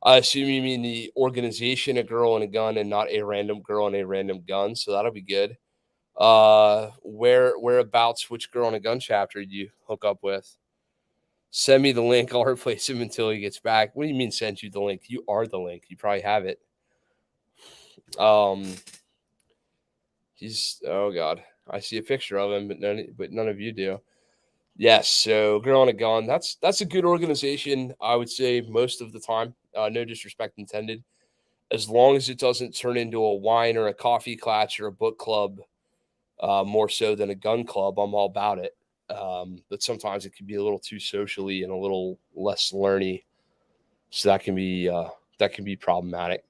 I assume you mean the organization, a girl and a gun, and not a random girl and a random gun. So that'll be good. Whereabouts, which girl and a gun chapter do you hook up with? Send me the link. I'll replace him until he gets back. What do you mean send you the link? You are the link. You probably have it. Oh God, I see a picture of him, but none of you do. Yes, so Girl on a Gun. That's a good organization, I would say, most of the time. No disrespect intended. As long as it doesn't turn into a wine or a coffee clutch or a book club, more so than a gun club, I'm all about it. But sometimes it can be a little too socially and a little less learny, so that can be problematic.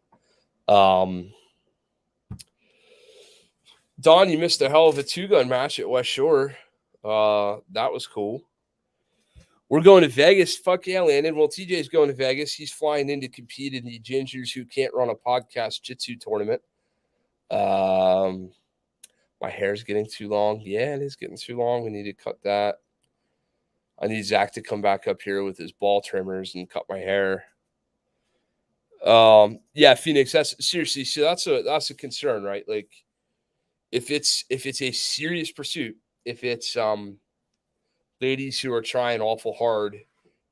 Don, you missed a hell of a 2-gun match at West Shore. That was cool. We're going to Vegas. Fuck yeah, Landon. Well, TJ's going to Vegas. He's flying in to compete in the Gingers Who Can't Run a Podcast Jitsu tournament. My hair's getting too long. Yeah, it is getting too long. We need to cut that. I need Zach to come back up here with his ball trimmers and cut my hair. Yeah, Phoenix, that's seriously, so that's a concern, right? Like if it's a serious pursuit, if it's ladies who are trying awful hard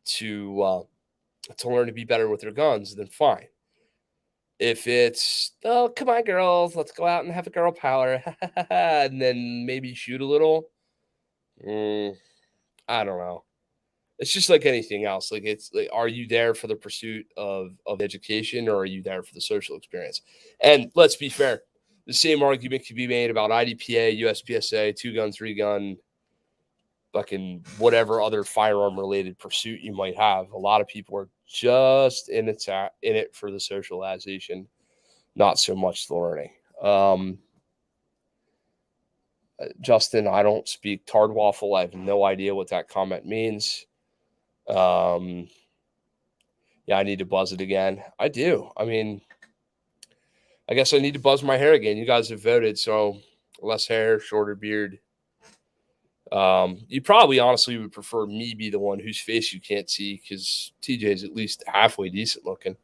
to learn to be better with their guns, then fine. If it's, oh, come on, girls, let's go out and have a girl power, and then maybe shoot a little, I don't know. It's just like anything else. Like, it's like, are you there for the pursuit of education, or are you there for the social experience? And let's be fair. The same argument could be made about IDPA, USPSA, 2-gun, 3-gun, fucking whatever other firearm-related pursuit you might have. A lot of people are just in it for the socialization, not so much the learning. Justin, I don't speak Tardwaffle. I have no idea what that comment means. Yeah, I need to buzz it again. I do. I mean, I guess I need to buzz my hair again. You guys have voted, so less hair, shorter beard. You probably honestly would prefer me be the one whose face you can't see, because TJ's at least halfway decent looking.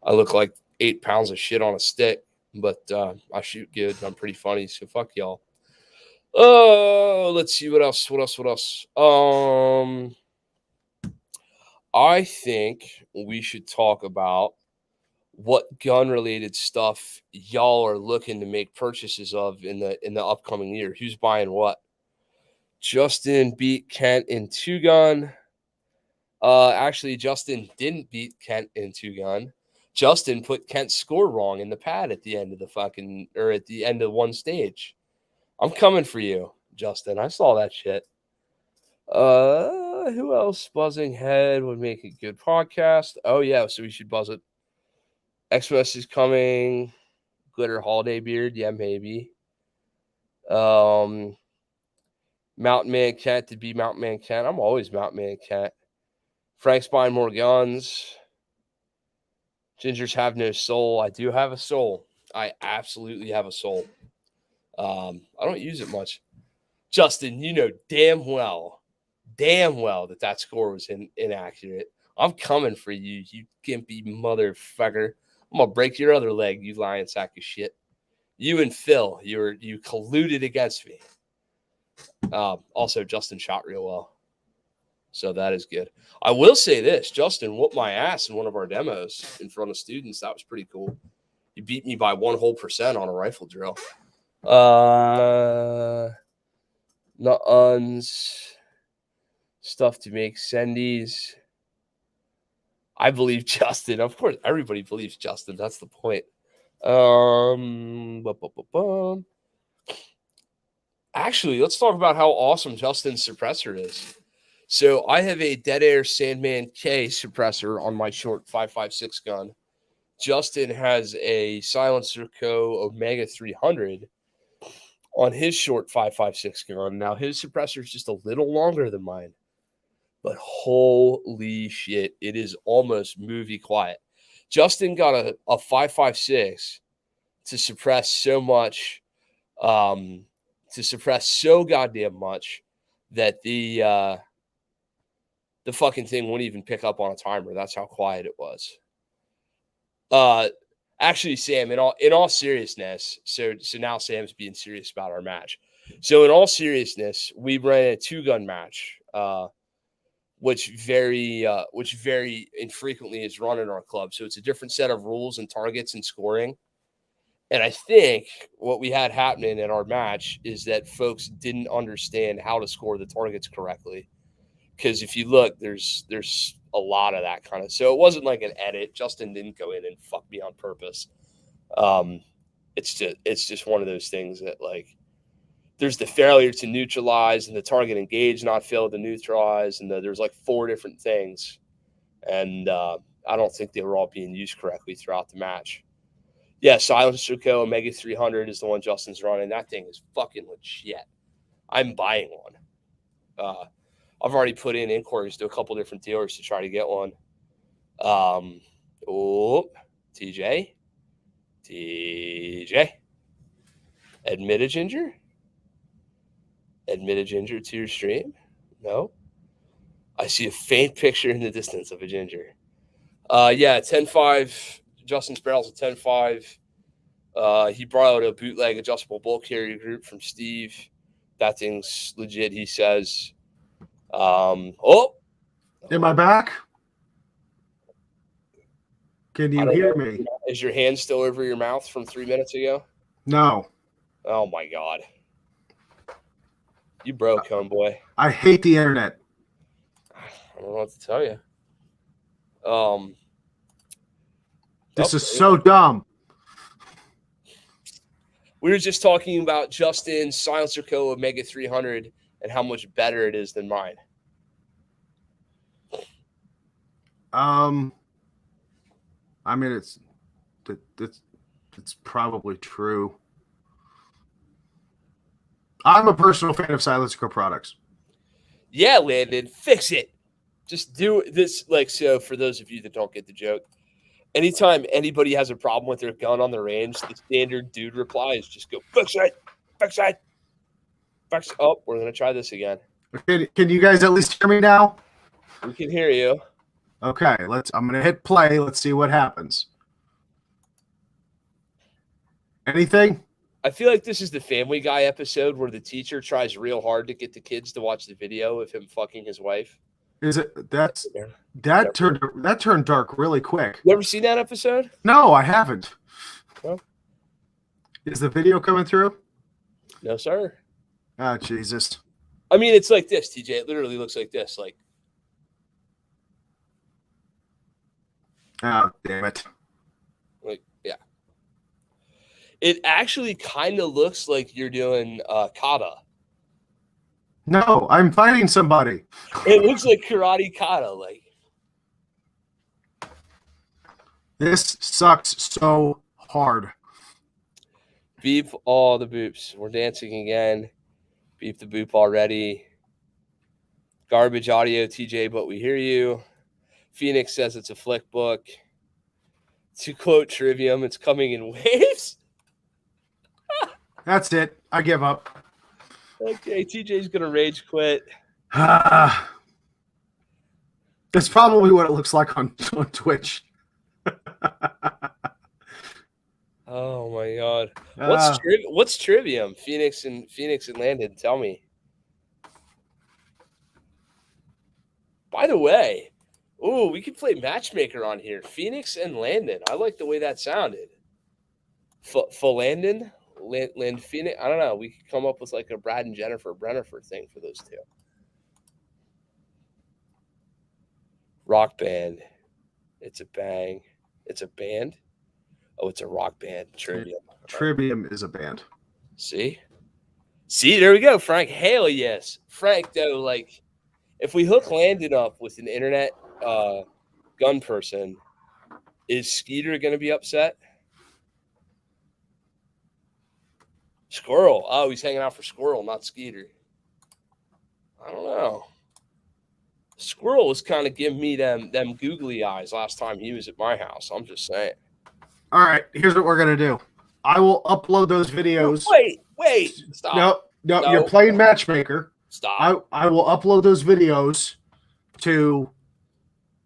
I look like 8 pounds of shit on a stick, but I shoot good. I'm pretty funny, so fuck y'all. Oh, let's see what else. I think we should talk about what gun-related stuff y'all are looking to make purchases of in the upcoming year. Who's buying what? Justin beat Kent in 2-gun. Actually, Justin didn't beat Kent in 2-gun. Justin put Kent's score wrong in the pad at the end of at the end of one stage. I'm coming for you, Justin. I saw that shit. Who else buzzing head would make a good podcast? Oh yeah, so we should buzz it. Xmas is coming. Glitter holiday beard, yeah, maybe. Mountain Man Kent to be Mountain Man Kent. I'm always Mountain Man Kent. Frank's buying more guns. Gingers have no soul. I do have a soul. I absolutely have a soul. I don't use it much. Justin, you know damn well that score was inaccurate. I'm coming for you, you gimpy motherfucker. I'm gonna break your other leg, you lying sack of shit. You and Phil, you colluded against me. Also, Justin shot real well, so that is good. I will say this: Justin whooped my ass in one of our demos in front of students. That was pretty cool. He beat me by 1% on a rifle drill. Nuts, stuff to make sendies. I believe Justin. Of course, everybody believes Justin. That's the point. Actually, let's talk about how awesome Justin's suppressor is. So I have a Dead Air Sandman K suppressor on my short 5.56 gun. Justin has a Silencer Co. Omega 300 on his short 5.56 gun. Now, his suppressor is just a little longer than mine. But holy shit, it is almost movie quiet. Justin got a 5.56 to suppress so much, to suppress so goddamn much that the fucking thing wouldn't even pick up on a timer. That's how quiet it was. Actually, Sam, in all seriousness, so now Sam's being serious about our match. So in all seriousness, we ran a 2-gun match, which very infrequently is run in our club. So it's a different set of rules and targets and scoring. And I think what we had happening in our match is that folks didn't understand how to score the targets correctly. Because if you look, there's a lot of that kind of. So it wasn't like an edit. Justin didn't go in and fuck me on purpose. It's just one of those things that, like, there's the failure to neutralize and the target engage not fail to neutralize, and there's like 4 different things, and I don't think they were all being used correctly throughout the match. Yeah, Silencer Co. Omega 300 is the one Justin's running. That thing is fucking legit. I'm buying one. I've already put in inquiries to a couple different dealers to try to get one. TJ, admit a ginger. Admit a ginger to your stream? No. I see a faint picture in the distance of a ginger. Yeah, 10.5. Justin's barrel's a 10.5. He borrowed a bootleg adjustable bulk carrier group from Steve. That thing's legit, he says. Am I back? Can you hear me? Is your hand still over your mouth from 3 minutes ago? No. Oh my God. You broke, homeboy. I hate the internet. I don't know what to tell you. This is so dumb. We were just talking about Justin's Silencer Co. Omega 300 and how much better it is than mine. I mean, it's probably true. I'm a personal fan of Silencer Co. products. Yeah, Landon, fix it. Just do this. Like, so for those of you that don't get the joke, anytime anybody has a problem with their gun on the range, the standard dude reply is just go, fix it, fix it, fix it. Oh, we're going to try this again. Can you guys at least hear me now? We can hear you. Okay, I'm going to hit play. Let's see what happens. Anything? I feel like this is the Family Guy episode where the teacher tries real hard to get the kids to watch the video of him fucking his wife. Is it that turned dark really quick? You ever seen that episode? No, I haven't. Well, is the video coming through? No, sir. Oh, Jesus. I mean, it's like this, TJ. It literally looks like this. Like, oh, damn it. Like, yeah. It actually kind of looks like you're doing kata. No, I'm fighting somebody. It looks like karate kata. Like, this sucks so hard. Beep all the boops. We're dancing again. Beep the boop already. Garbage audio, TJ, but we hear you. Phoenix says it's a flick book. To quote Trivium, it's coming in waves. That's it. I give up. Okay, TJ's going to rage quit. That's probably what it looks like on Twitch. Oh my god. Uh, What's Trivium? Phoenix and Landon. Tell me. By the way, we could play matchmaker on here. Phoenix and Landon. I like the way that sounded. For Landon, Land Phoenix. I don't know. We could come up with like a Brad and Jennifer Brennifer thing for those two. Rock band. It's a bang. It's a band. Oh, it's a rock band. Trivium. Trivium is a band. See, there we go, Frank. Hell yes, Frank. Though, like, if we hook Landon up with an internet gun person, is Skeeter going to be upset? Squirrel. Oh, he's hanging out for Squirrel, not Skeeter. I don't know. Squirrel was kind of giving me them googly eyes last time he was at my house. I'm just saying. All right, here's what we're gonna do. I will upload those videos. Wait, stop. No, you're playing matchmaker. Stop. I will upload those videos to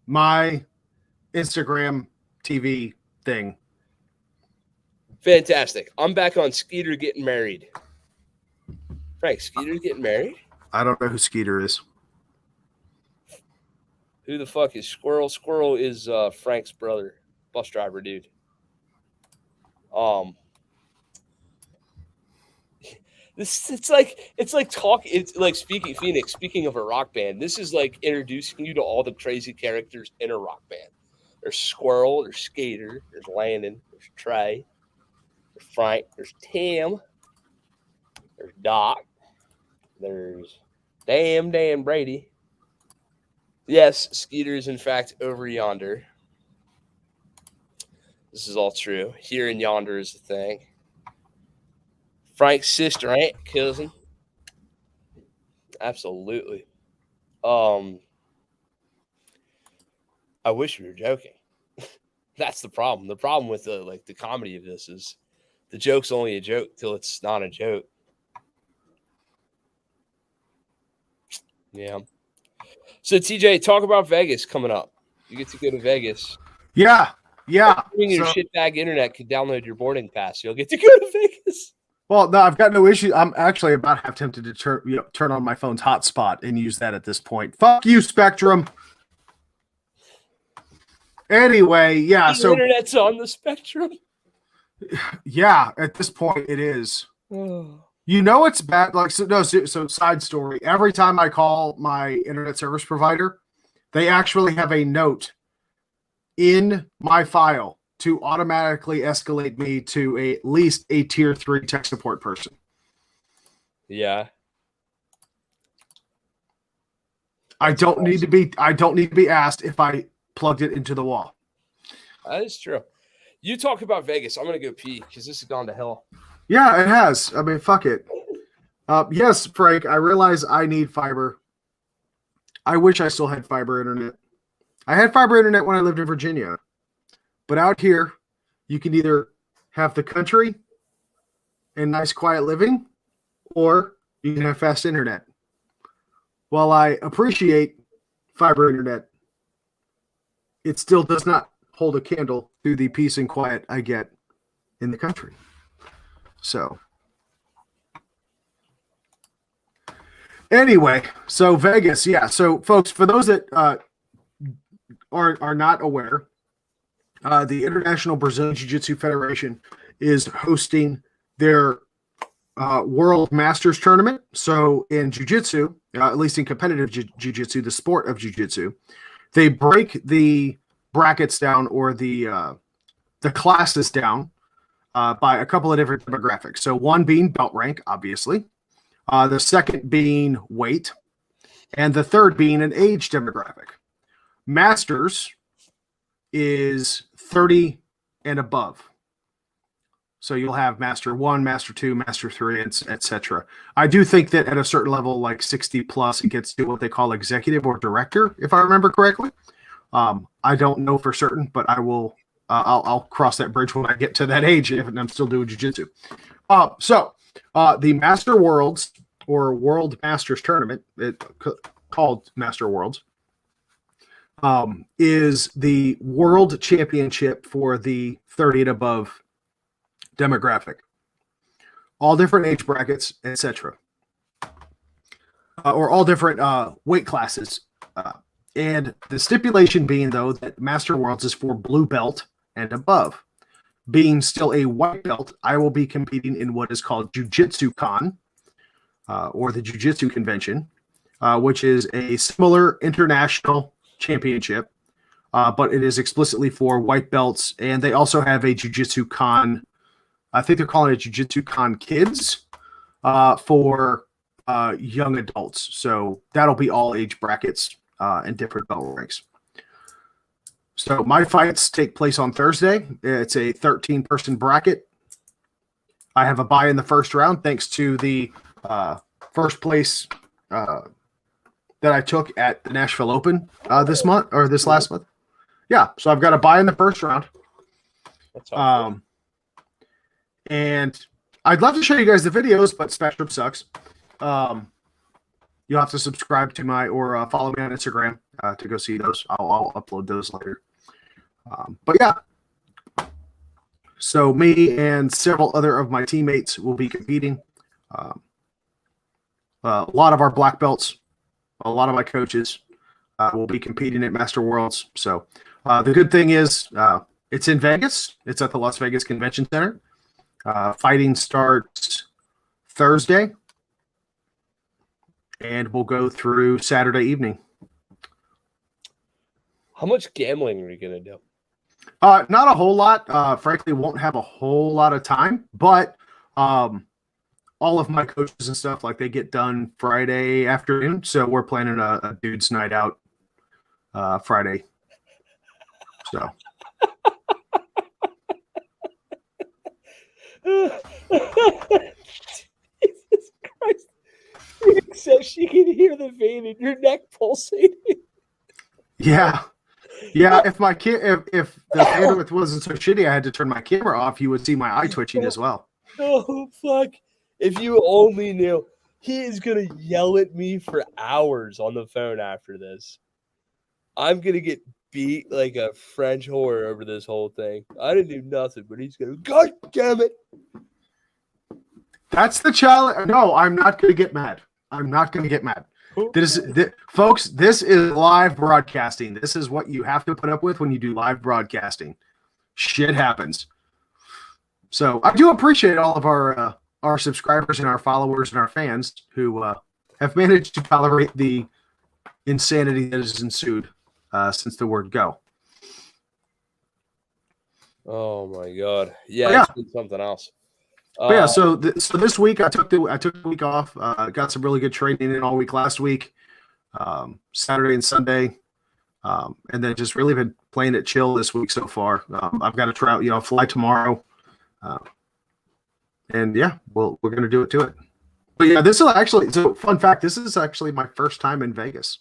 my Instagram TV thing. Fantastic. I'm back on Skeeter getting married. Frank, Skeeter's getting married? I don't know who Skeeter is. Who the fuck is Squirrel? Squirrel is Frank's brother, bus driver dude. It's like speaking Phoenix. Speaking of a rock band, this is like introducing you to all the crazy characters in a rock band. There's Squirrel, there's Skater, there's Landon, there's Trey, there's Frank, there's Tim, there's Doc, there's Dan Brady. Yes, Skeeter is in fact over yonder. This is all true. Here and yonder is the thing. Frank's sister, aunt, cousin. Absolutely. I wish we were joking. That's the problem. The problem with the comedy of this is the joke's only a joke till it's not a joke. Yeah. So TJ, talk about Vegas coming up. You get to go to Vegas. Yeah. Assuming your shitbag internet can download your boarding pass, you'll get to go to Vegas. Well, no, I've got no issue. I'm actually about half tempted to turn on my phone's hotspot and use that at this point. Fuck you, Spectrum. Anyway, yeah. The internet's on the Spectrum. Yeah, at this point it is. You know it's bad. Like so side story. Every time I call my internet service provider, they actually have a note in my file to automatically escalate me to at least a tier 3 tech support person. Yeah. I don't need to be asked if I plugged it into the wall. That is true. You talk about Vegas. I'm going to go pee because this has gone to hell. Yeah, it has. I mean, fuck it. Yes, Frank, I realize I need fiber. I wish I still had fiber internet. I had fiber internet when I lived in Virginia. But out here, you can either have the country and nice quiet living, or you can have fast internet. While I appreciate fiber internet, it still does not hold a candle to the peace and quiet I get in the country. So, anyway, so Vegas, yeah. So, folks, for those that are not aware, the International Brazilian Jiu-Jitsu Federation is hosting their World Masters tournament. So, in Jiu-Jitsu, at least in competitive Jiu-Jitsu, the sport of Jiu-Jitsu, they break the brackets down, or the classes down, by a couple of different demographics. So one being belt rank, obviously, the second being weight, and the third being an age demographic. Masters is 30 and above. So you'll have Master 1, Master 2, Master 3, etc. I do think that at a certain level, like 60 plus, it gets to what they call executive or director, if I remember correctly. I don't know for certain, but I will. I'll cross that bridge when I get to that age, if I'm still doing jiu-jitsu. So the Master Worlds, or World Masters Tournament, called Master Worlds, is the world championship for the 30 and above demographic, all different age brackets, etc., or all different weight classes. And the stipulation being, though, that Master Worlds is for blue belt and above. Being still a white belt, I will be competing in what is called Jiu-Jitsu Con, or the Jiu-Jitsu Convention, which is a similar international championship, but it is explicitly for white belts. And they also have a Jiu-Jitsu Con, I think they're calling it Jiu-Jitsu Con Kids, for young adults. So that'll be all age brackets and different belt ranks. So my fights take place on Thursday. It's a 13-person bracket. I have a bye in the first round thanks to the first place that I took at the Nashville Open this last month. Yeah, so I've got a bye in the first round. That's awesome. And I'd love to show you guys the videos, but Spectrum sucks. You'll have to subscribe to or follow me on Instagram to go see those. I'll upload those later. But yeah, so me and several other of my teammates will be competing. A lot of our black belts, a lot of my coaches will be competing at Master Worlds. So the good thing is it's in Vegas. It's at the Las Vegas Convention Center. Fighting starts Thursday, and we'll go through Saturday evening. How much gambling are you going to do? Not a whole lot. Frankly, won't have a whole lot of time, but all of my coaches and stuff, like, they get done Friday afternoon, so we're planning a dude's night out Friday. So. Jesus Christ. So she can hear the vein in your neck pulsating. Yeah. Yeah, if the bandwidth wasn't so shitty I had to turn my camera off, you would see my eye twitching as well. Oh, fuck. If you only knew. He is going to yell at me for hours on the phone after this. I'm going to get beat like a French whore over this whole thing. I didn't do nothing, but he's going to, God damn it. That's the challenge. No, I'm not going to get mad. I'm not going to get mad. Folks, this is live broadcasting. This is what you have to put up with when you do live broadcasting. Shit happens. So I do appreciate all of our subscribers and our followers and our fans who have managed to tolerate the insanity that has ensued since the word go. Oh my God! Yeah, it's been something else. So this week I took the week off. Got some really good training in all week last week, Saturday and Sunday, and then just really been playing it chill this week so far. I've got to fly tomorrow, and yeah, we're gonna do it. But yeah, this is actually fun fact. This is actually my first time in Vegas.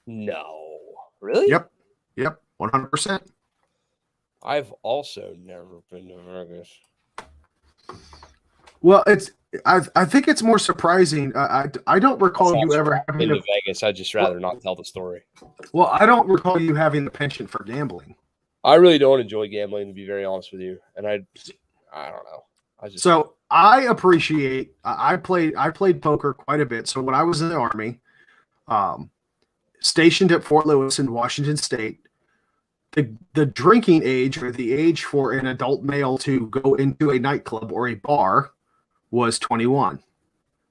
No, really? Yep, 100%. I've also never been to Vegas. Well, I think it's more surprising. I don't recall you ever having been to Vegas. I'd just rather not tell the story. Well, I don't recall you having the penchant for gambling. I really don't enjoy gambling, to be very honest with you. And I don't know. So I appreciate. I played poker quite a bit. So when I was in the Army, stationed at Fort Lewis in Washington State, the drinking age, or the age for an adult male to go into a nightclub or a bar, was 21.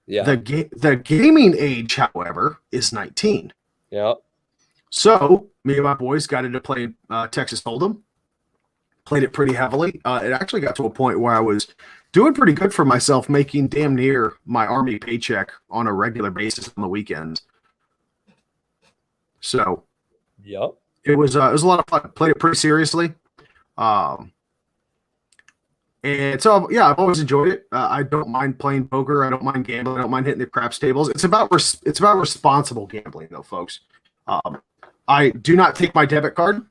Yeah. The gaming age, however, is 19. Yeah. So me and my boys got into playing Texas Hold'em. Played it pretty heavily. It actually got to a point where I was doing pretty good for myself, making damn near my Army paycheck on a regular basis on the weekends. So, yep. It was a lot of fun. Played it pretty seriously. And so, yeah, I've always enjoyed it. I don't mind playing poker. I don't mind gambling. I don't mind hitting the craps tables. It's about responsible gambling, though, folks. I do not take my debit card.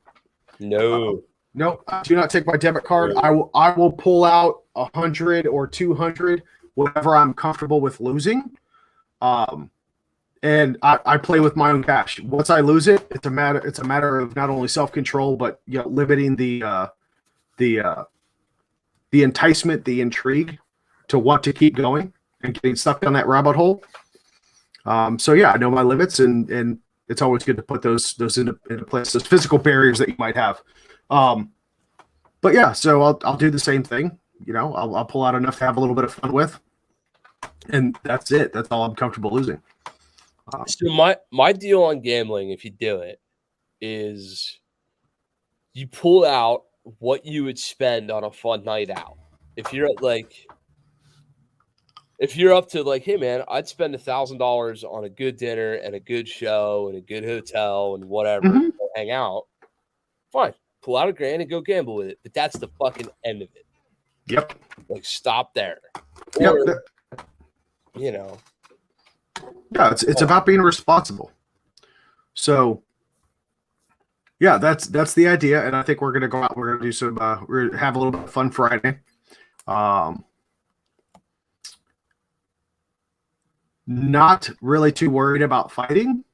No. No, I do not take my debit card. I will pull out 100 or 200, whatever I'm comfortable with losing. And I play with my own cash. Once I lose it, it's a matter of not only self-control, but limiting the the enticement, the intrigue to want to keep going and getting stuck down that rabbit hole. So yeah, I know my limits, and it's always good to put those into place, those physical barriers that you might have. But yeah, so I'll do the same thing. You know, I'll pull out enough to have a little bit of fun with, and that's it. That's all I'm comfortable losing. So my deal on gambling, if you do it, is you pull out what you would spend on a fun night out. If you're up to like, hey man, I'd spend $1,000 on a good dinner and a good show and a good hotel and whatever, Mhm. hang out. Fine, pull out $1,000 and go gamble with it. But that's the fucking end of it. Yep. Like, stop there. Yep. Or, you know. Yeah, it's about being responsible. So yeah, that's the idea, and I think we're gonna go out. We're gonna do some. We're gonna have a little bit of fun Friday. Not really too worried about fighting,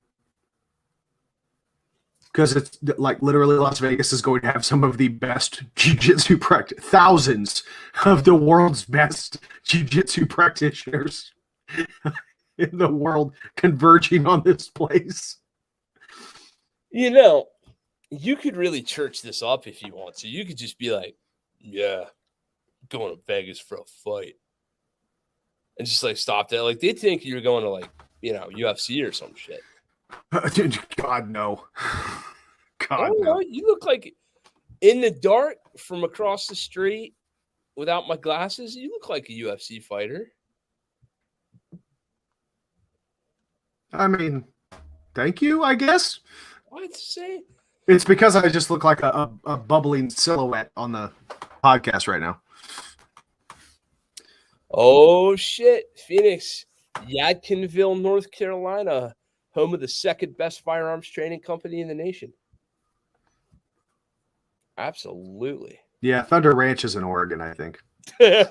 because it's like literally Las Vegas is going to have some of the best jiu-jitsu practice, thousands of the world's best jiu-jitsu practitioners in the world converging on this place. You know, you could really church this up if you want to. You could just be like, yeah, going to Vegas for a fight. And just like stop that. Like, they think you're going to like, you know, UFC or some shit. God, no. God, I don't no. know. You look like in the dark from across the street without my glasses. You look like a UFC fighter. I mean, thank you, I guess. I'd say It's because I just look like a bubbling silhouette on the podcast right now. oh shit, Phoenix, Yadkinville, North Carolina, home of the second best firearms training company in the nation. Absolutely. Yeah, Thunder Ranch is in Oregon, I think. There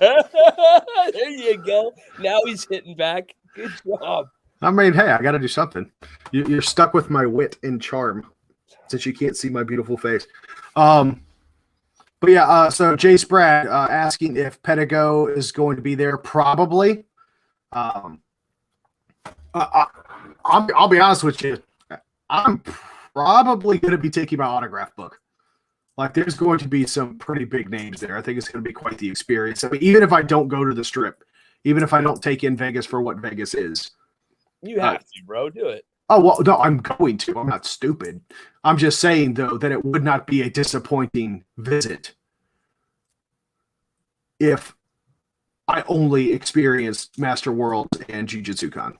you go. Now he's hitting back. Good job. I mean, hey, I got to do something. You're stuck with my wit and charm since you can't see my beautiful face. But yeah, so Jay Sprad asking if Pedigo is going to be there. Probably. I'll be honest with you. I'm probably going to be taking my autograph book. Like, there's going to be some pretty big names there. I think it's going to be quite the experience. I mean, even if I don't go to the Strip, even if I don't take in Vegas for what Vegas is. You have to, bro. Do it. Oh, well, no, I'm going to. I'm not stupid. I'm just saying, though, that it would not be a disappointing visit if I only experienced Master Worlds and Jiu-Jitsu Con.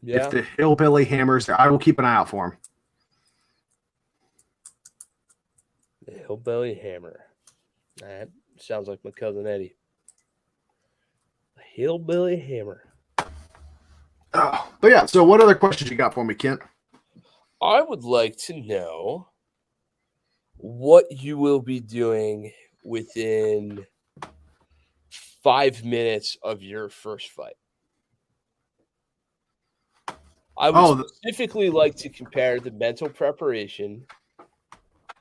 Yeah. If the Hillbilly Hammer's there, I will keep an eye out for him. The Hillbilly Hammer. That sounds like my cousin Eddie. The Hillbilly Hammer. Oh, but yeah, so what other questions you got for me, Kent? I would like to know what you will be doing within 5 minutes of your first fight. I would specifically like to compare the mental preparation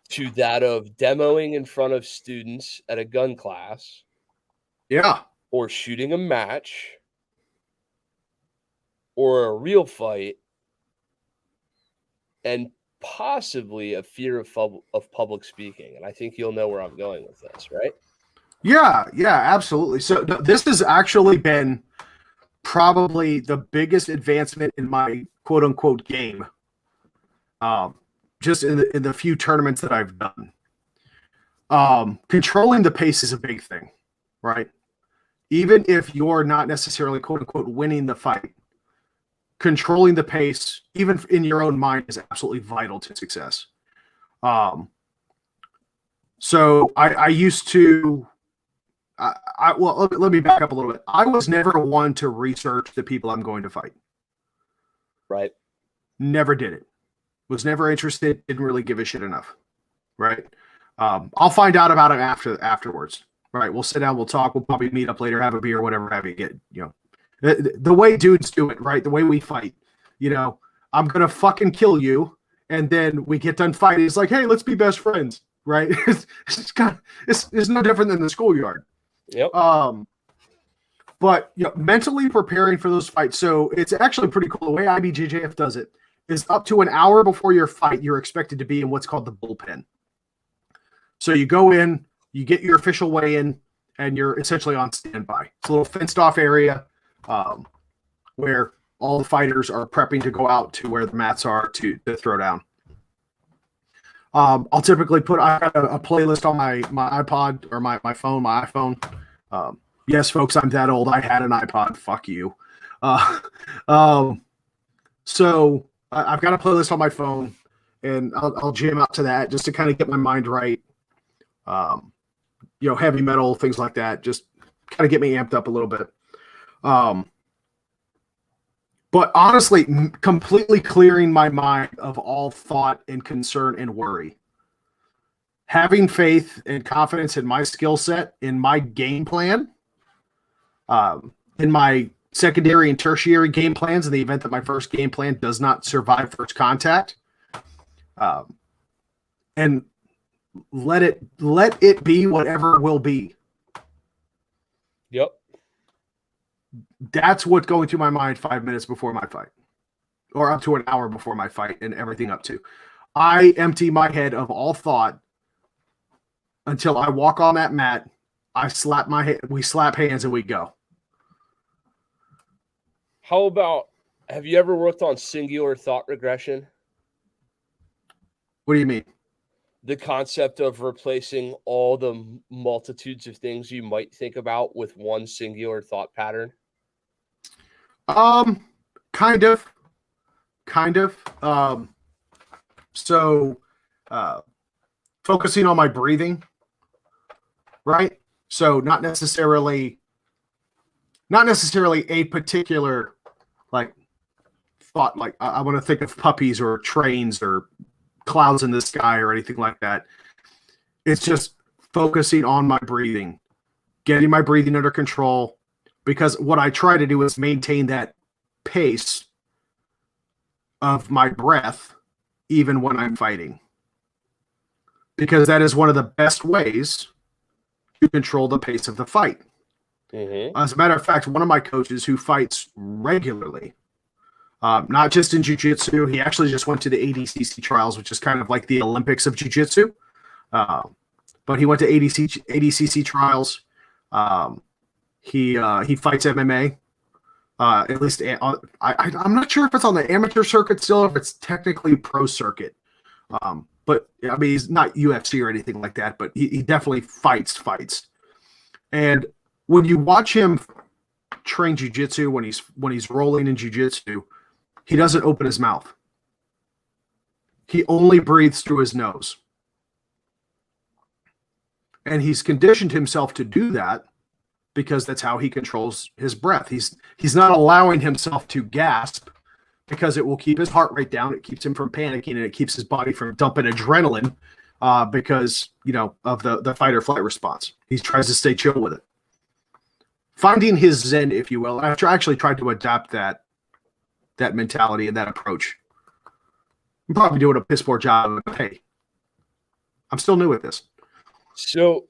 to that of demoing in front of students at a gun class. Yeah. Or shooting a match. Or a real fight. And possibly a fear of public speaking. And I think you'll know where I'm going with this, right? Yeah, absolutely. So this has actually been probably the biggest advancement in my quote unquote game. Just in the few tournaments that I've done. Controlling the pace is a big thing, right? Even if you're not necessarily quote unquote winning the fight, controlling the pace, even in your own mind, is absolutely vital to success. So I used to. Well, let me back up a little bit. I was never one to research the people I'm going to fight. Right. Never did it. Was never interested. Didn't really give a shit enough. Right. I'll find out about it afterwards. Right. We'll sit down. We'll talk. We'll probably meet up later, have a beer, whatever have you. Get, the way dudes do it. Right. The way we fight. I'm gonna fucking kill you, and then we get done fighting. It's like, hey, let's be best friends, right? It's no different than the schoolyard. Yep. But mentally preparing for those fights. So it's actually pretty cool. The way IBJJF does it is up to an hour before your fight, you're expected to be in what's called the bullpen. So you go in, you get your official weigh-in, and you're essentially on standby. It's a little fenced-off area where all the fighters are prepping to go out to where the mats are to throw down. I'll typically I got a playlist on my iPod or my phone, my iPhone. Yes, folks, I'm that old. I had an iPod. Fuck you. So I've got a playlist on my phone, and I'll jam out to that just to kind of get my mind right. Heavy metal, things like that, just kind of get me amped up a little bit. But honestly, completely clearing my mind of all thought and concern and worry. Having faith and confidence in my skill set, in my game plan, in my secondary and tertiary game plans in the event that my first game plan does not survive first contact. And let it be whatever will be. Yep. That's what's going through my mind 5 minutes before my fight, or up to an hour before my fight, and everything up to. I empty my head of all thought until I walk on that mat. I slap my head. We slap hands and we go. How about, have you ever worked on singular thought regression? What do you mean? The concept of replacing all the multitudes of things you might think about with one singular thought pattern? Kind of. So focusing on my breathing, right? So not necessarily a particular thought, like I want to think of puppies or trains or clouds in the sky or anything like that. It's just focusing on my breathing, getting my breathing under control, because what I try to do is maintain that pace of my breath even when I'm fighting, because that is one of the best ways to control the pace of the fight. Mm-hmm. As a matter of fact, one of my coaches who fights regularly, not just in jiu-jitsu, he actually just went to the ADCC trials, which is kind of like the Olympics of jiu-jitsu. But he went to ADCC trials. He fights MMA. At least I'm not sure if it's on the amateur circuit still, or if it's technically pro circuit. But I mean, he's not UFC or anything like that, but he definitely fights. And when you watch him train jiu-jitsu, when he's rolling in jiu-jitsu, he doesn't open his mouth. He only breathes through his nose. And he's conditioned himself to do that because that's how he controls his breath. He's not allowing himself to gasp, because it will keep his heart rate down. It keeps him from panicking, and it keeps his body from dumping adrenaline because, of the fight or flight response. He tries to stay chill with it. Finding his zen, if you will. I've actually tried to adapt that mentality and that approach. I'm probably doing a piss poor job, but hey, I'm still new at this. So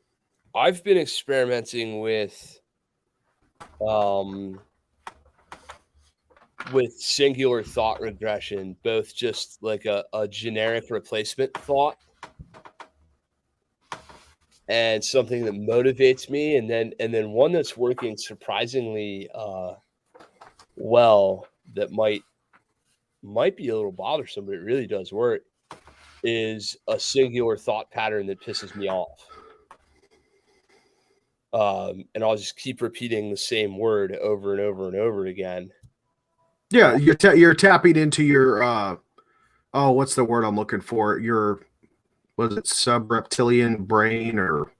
I've been experimenting with singular thought regression, both just like a generic replacement thought and something that motivates me, and then one that's working surprisingly well, that might be a little bothersome, but it really does work, is a singular thought pattern that pisses me off. And I'll just keep repeating the same word over and over and over again. Yeah, you're tapping into your what's the word I'm looking for? Was it subreptilian brain, or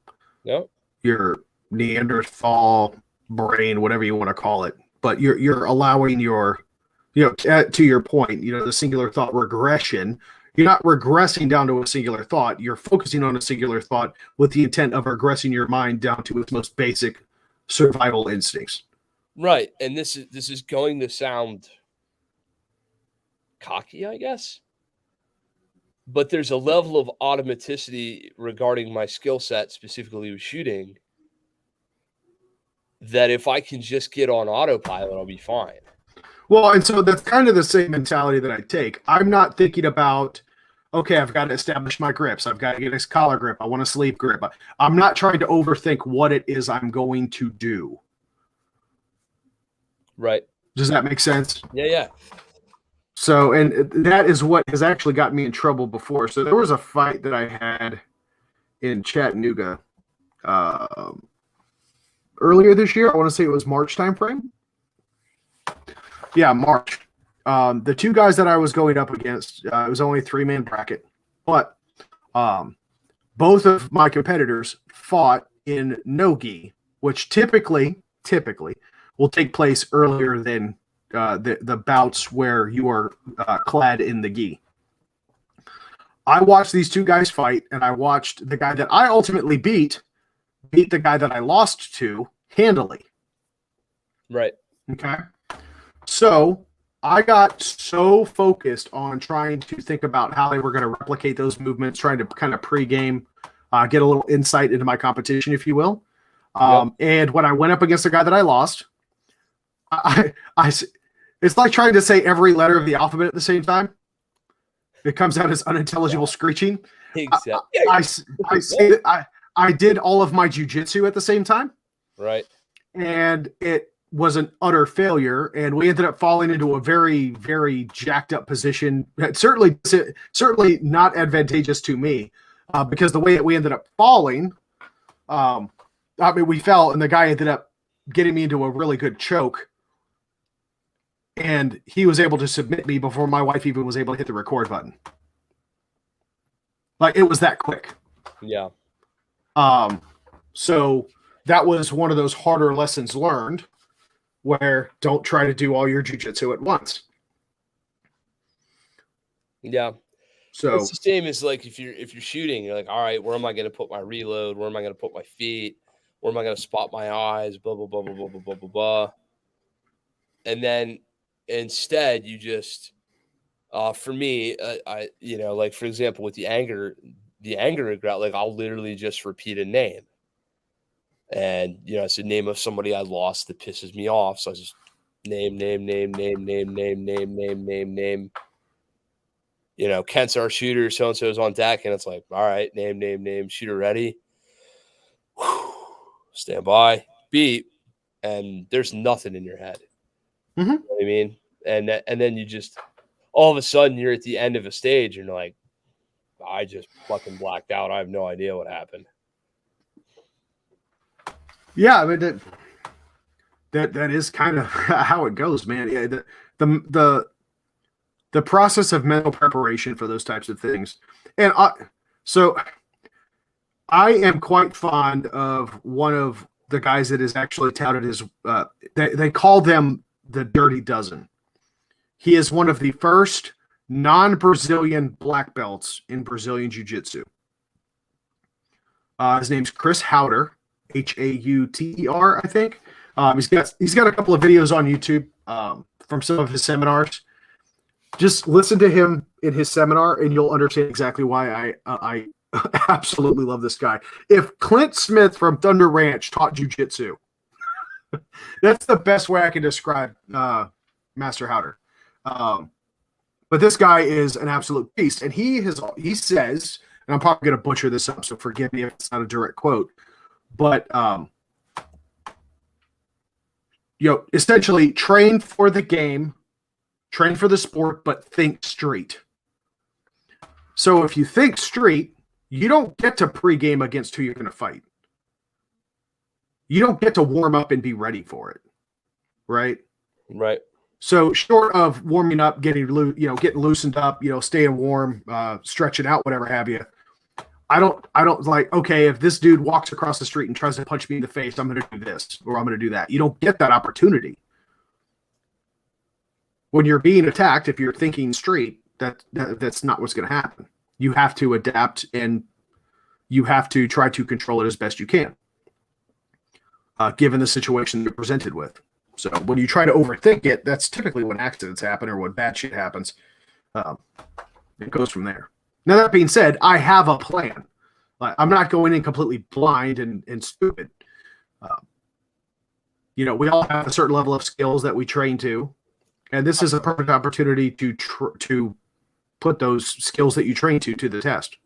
your Neanderthal brain, whatever you want to call it. But you're allowing your, to your point, the singular thought regression. You're not regressing down to a singular thought. You're focusing on a singular thought with the intent of regressing your mind down to its most basic survival instincts. Right, and this is going to sound cocky, I guess. but there's a level of automaticity regarding my skill set, specifically with shooting, that if I can just get on autopilot, I'll be fine. Well, and so that's kind of the same mentality that I take. I'm not thinking about, okay, I've got to establish my grips. I've got to get a collar grip. I want a sleeve grip. I'm not trying to overthink what it is I'm going to do. Right. Does that make sense? Yeah. So, and that is what has actually gotten me in trouble before. So there was a fight that I had in Chattanooga earlier this year. I want to say it was March timeframe. Yeah, March. The two guys that I was going up against, it was only a 3-man bracket, but both of my competitors fought in no-gi, which typically will take place earlier than the bouts where you are clad in the gi. I watched these two guys fight, and I watched the guy that I ultimately beat the guy that I lost to handily. Right. Okay. So I got so focused on trying to think about how they were going to replicate those movements, trying to kind of pregame, get a little insight into my competition, if you will. And when I went up against the guy that I lost, it's like trying to say every letter of the alphabet at the same time. It comes out as unintelligible screeching. Exactly. I say that I did all of my jujitsu at the same time. Right. And it was an utter failure, and we ended up falling into a very, very jacked up position. Certainly not advantageous to me, because the way that we ended up falling, we fell, and the guy ended up getting me into a really good choke, and he was able to submit me before my wife even was able to hit the record button. Like, it was that quick. Yeah. So that was one of those harder lessons learned, where don't try to do all your jiu-jitsu at once. Yeah. So it's the same as like if you're shooting, you're like, all right, where am I going to put my reload? Where am I going to put my feet? Where am I going to spot my eyes? Blah, blah, blah, blah, blah, blah, blah, blah, blah. And then instead you just, for me, I like, for example, with the anger regret, like I'll literally just repeat a name. And, it's a name of somebody I lost that pisses me off. So I just name. Kent's our shooter, so-and-so's on deck. And it's like, all right, name, shooter ready. Stand by, beep. And there's nothing in your head. Mm-hmm. You know what I mean? And then you just, all of a sudden you're at the end of a stage and you're like, I just fucking blacked out. I have no idea what happened. Yeah, I mean that is kind of how it goes, man. Yeah, the process of mental preparation for those types of things, and I am quite fond of one of the guys that is actually touted as they call them the Dirty Dozen. He is one of the first non-Brazilian black belts in Brazilian Jiu-Jitsu. His name's Chris Hauter. Hauter, I think. He's got a couple of videos on YouTube from some of his seminars. Just listen to him in his seminar, and you'll understand exactly why I absolutely love this guy. If Clint Smith from Thunder Ranch taught jiu-jitsu, that's the best way I can describe Master Hauter. But this guy is an absolute beast, and he says, and I'm probably going to butcher this up, so forgive me if it's not a direct quote. But, essentially train for the game, train for the sport, but think street. So if you think street, you don't get to pregame against who you're going to fight. You don't get to warm up and be ready for it. Right? Right. So short of warming up, getting loosened up, staying warm, stretching out, whatever have you. I don't like, okay, if this dude walks across the street and tries to punch me in the face, I'm going to do this or I'm going to do that. You don't get that opportunity. When you're being attacked, if you're thinking street, that's not what's going to happen. You have to adapt and you have to try to control it as best you can, given the situation you're presented with. So when you try to overthink it, that's typically when accidents happen or when bad shit happens. It goes from there. Now, that being said, I have a plan. I'm not going in completely blind and stupid. We all have a certain level of skills that we train to, and this is a perfect opportunity to put those skills that you train to the test.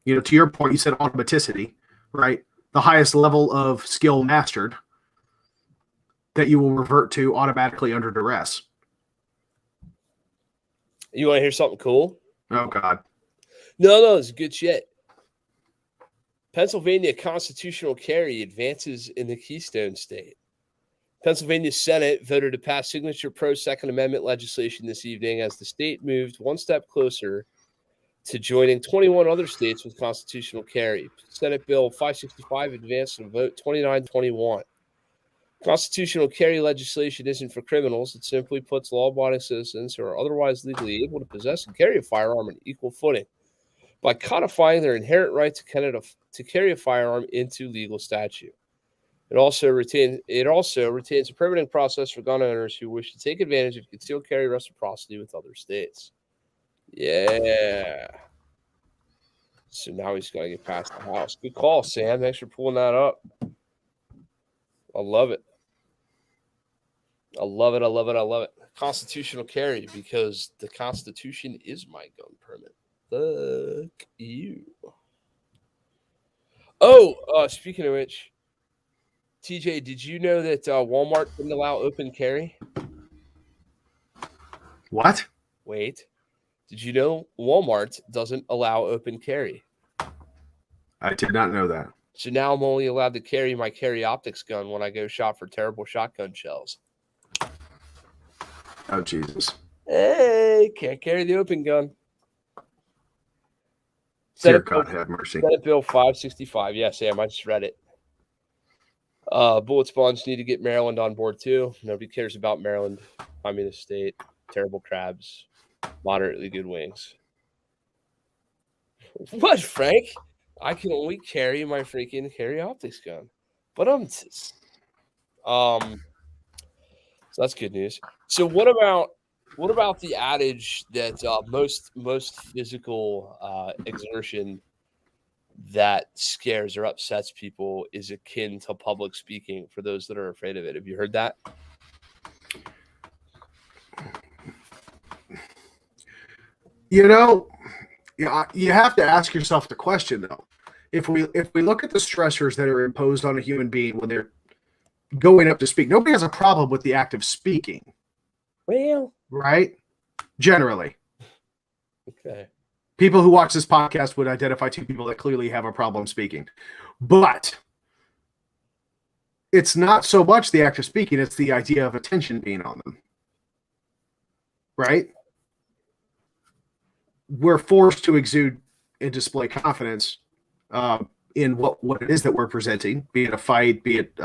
To your point, you said automaticity, right? The highest level of skill mastered that you will revert to automatically under duress. You want to hear something cool? Oh, God. No, it's good shit. Pennsylvania constitutional carry advances in the Keystone State. Pennsylvania Senate voted to pass signature pro-Second Amendment legislation this evening as the state moved one step closer to joining 21 other states with constitutional carry. Senate Bill 565 advanced in a vote 29-21. Constitutional carry legislation isn't for criminals. It simply puts law-abiding citizens who are otherwise legally able to possess and carry a firearm on equal footing by codifying their inherent right to carry a firearm into legal statute. It also retains a permitting process for gun owners who wish to take advantage of concealed carry reciprocity with other states. Yeah. So now he's got to get past the House. Good call, Sam. Thanks for pulling that up. I love it. I love it. Constitutional carry, because the Constitution is my gun permit. Fuck you. Oh, speaking of which, TJ, did you know that Walmart didn't allow open carry? What? Wait. Did you know Walmart doesn't allow open carry? I did not know that. So now I'm only allowed to carry my carry optics gun when I go shop for terrible shotgun shells. Oh, Jesus. Hey, can't carry the open gun. Dear God, have mercy. Senate Bill 565. Yeah, Sam, I just read it. Bullet sponge need to get Maryland on board too. Nobody cares about Maryland. Communist state. Terrible crabs. Moderately good wings. What, Frank? I can only carry my freaking carry optics gun. But so that's good news. So what about the adage that most physical exertion that scares or upsets people is akin to public speaking for those that are afraid of it? Have you heard that? You have to ask yourself the question, though. If we look at the stressors that are imposed on a human being when they're going up to speak, nobody has a problem with the act of speaking. Well, right? Generally. Okay. People who watch this podcast would identify two people that clearly have a problem speaking. But it's not so much the act of speaking, it's the idea of attention being on them. Right? We're forced to exude and display confidence in what it is that we're presenting, be it a fight, be it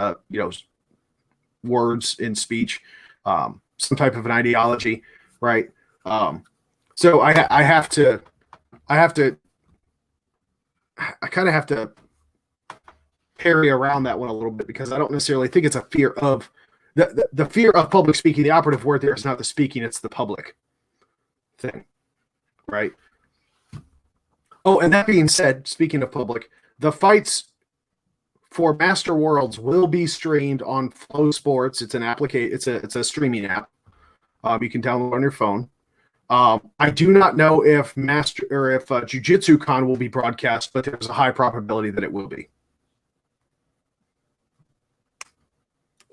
words in speech, some type of an ideology, right? So I kind of have to parry around that one a little bit, because I don't necessarily think it's a fear of the fear of public speaking. The operative word there is not the speaking, it's the public thing, right? Oh, and that being said, speaking of public, the fights for Master Worlds will be streamed on Flow Sports. It's an application. It's a streaming app. You can download on your phone. I do not know if Jiu-Jitsu Con will be broadcast, but there's a high probability that it will be.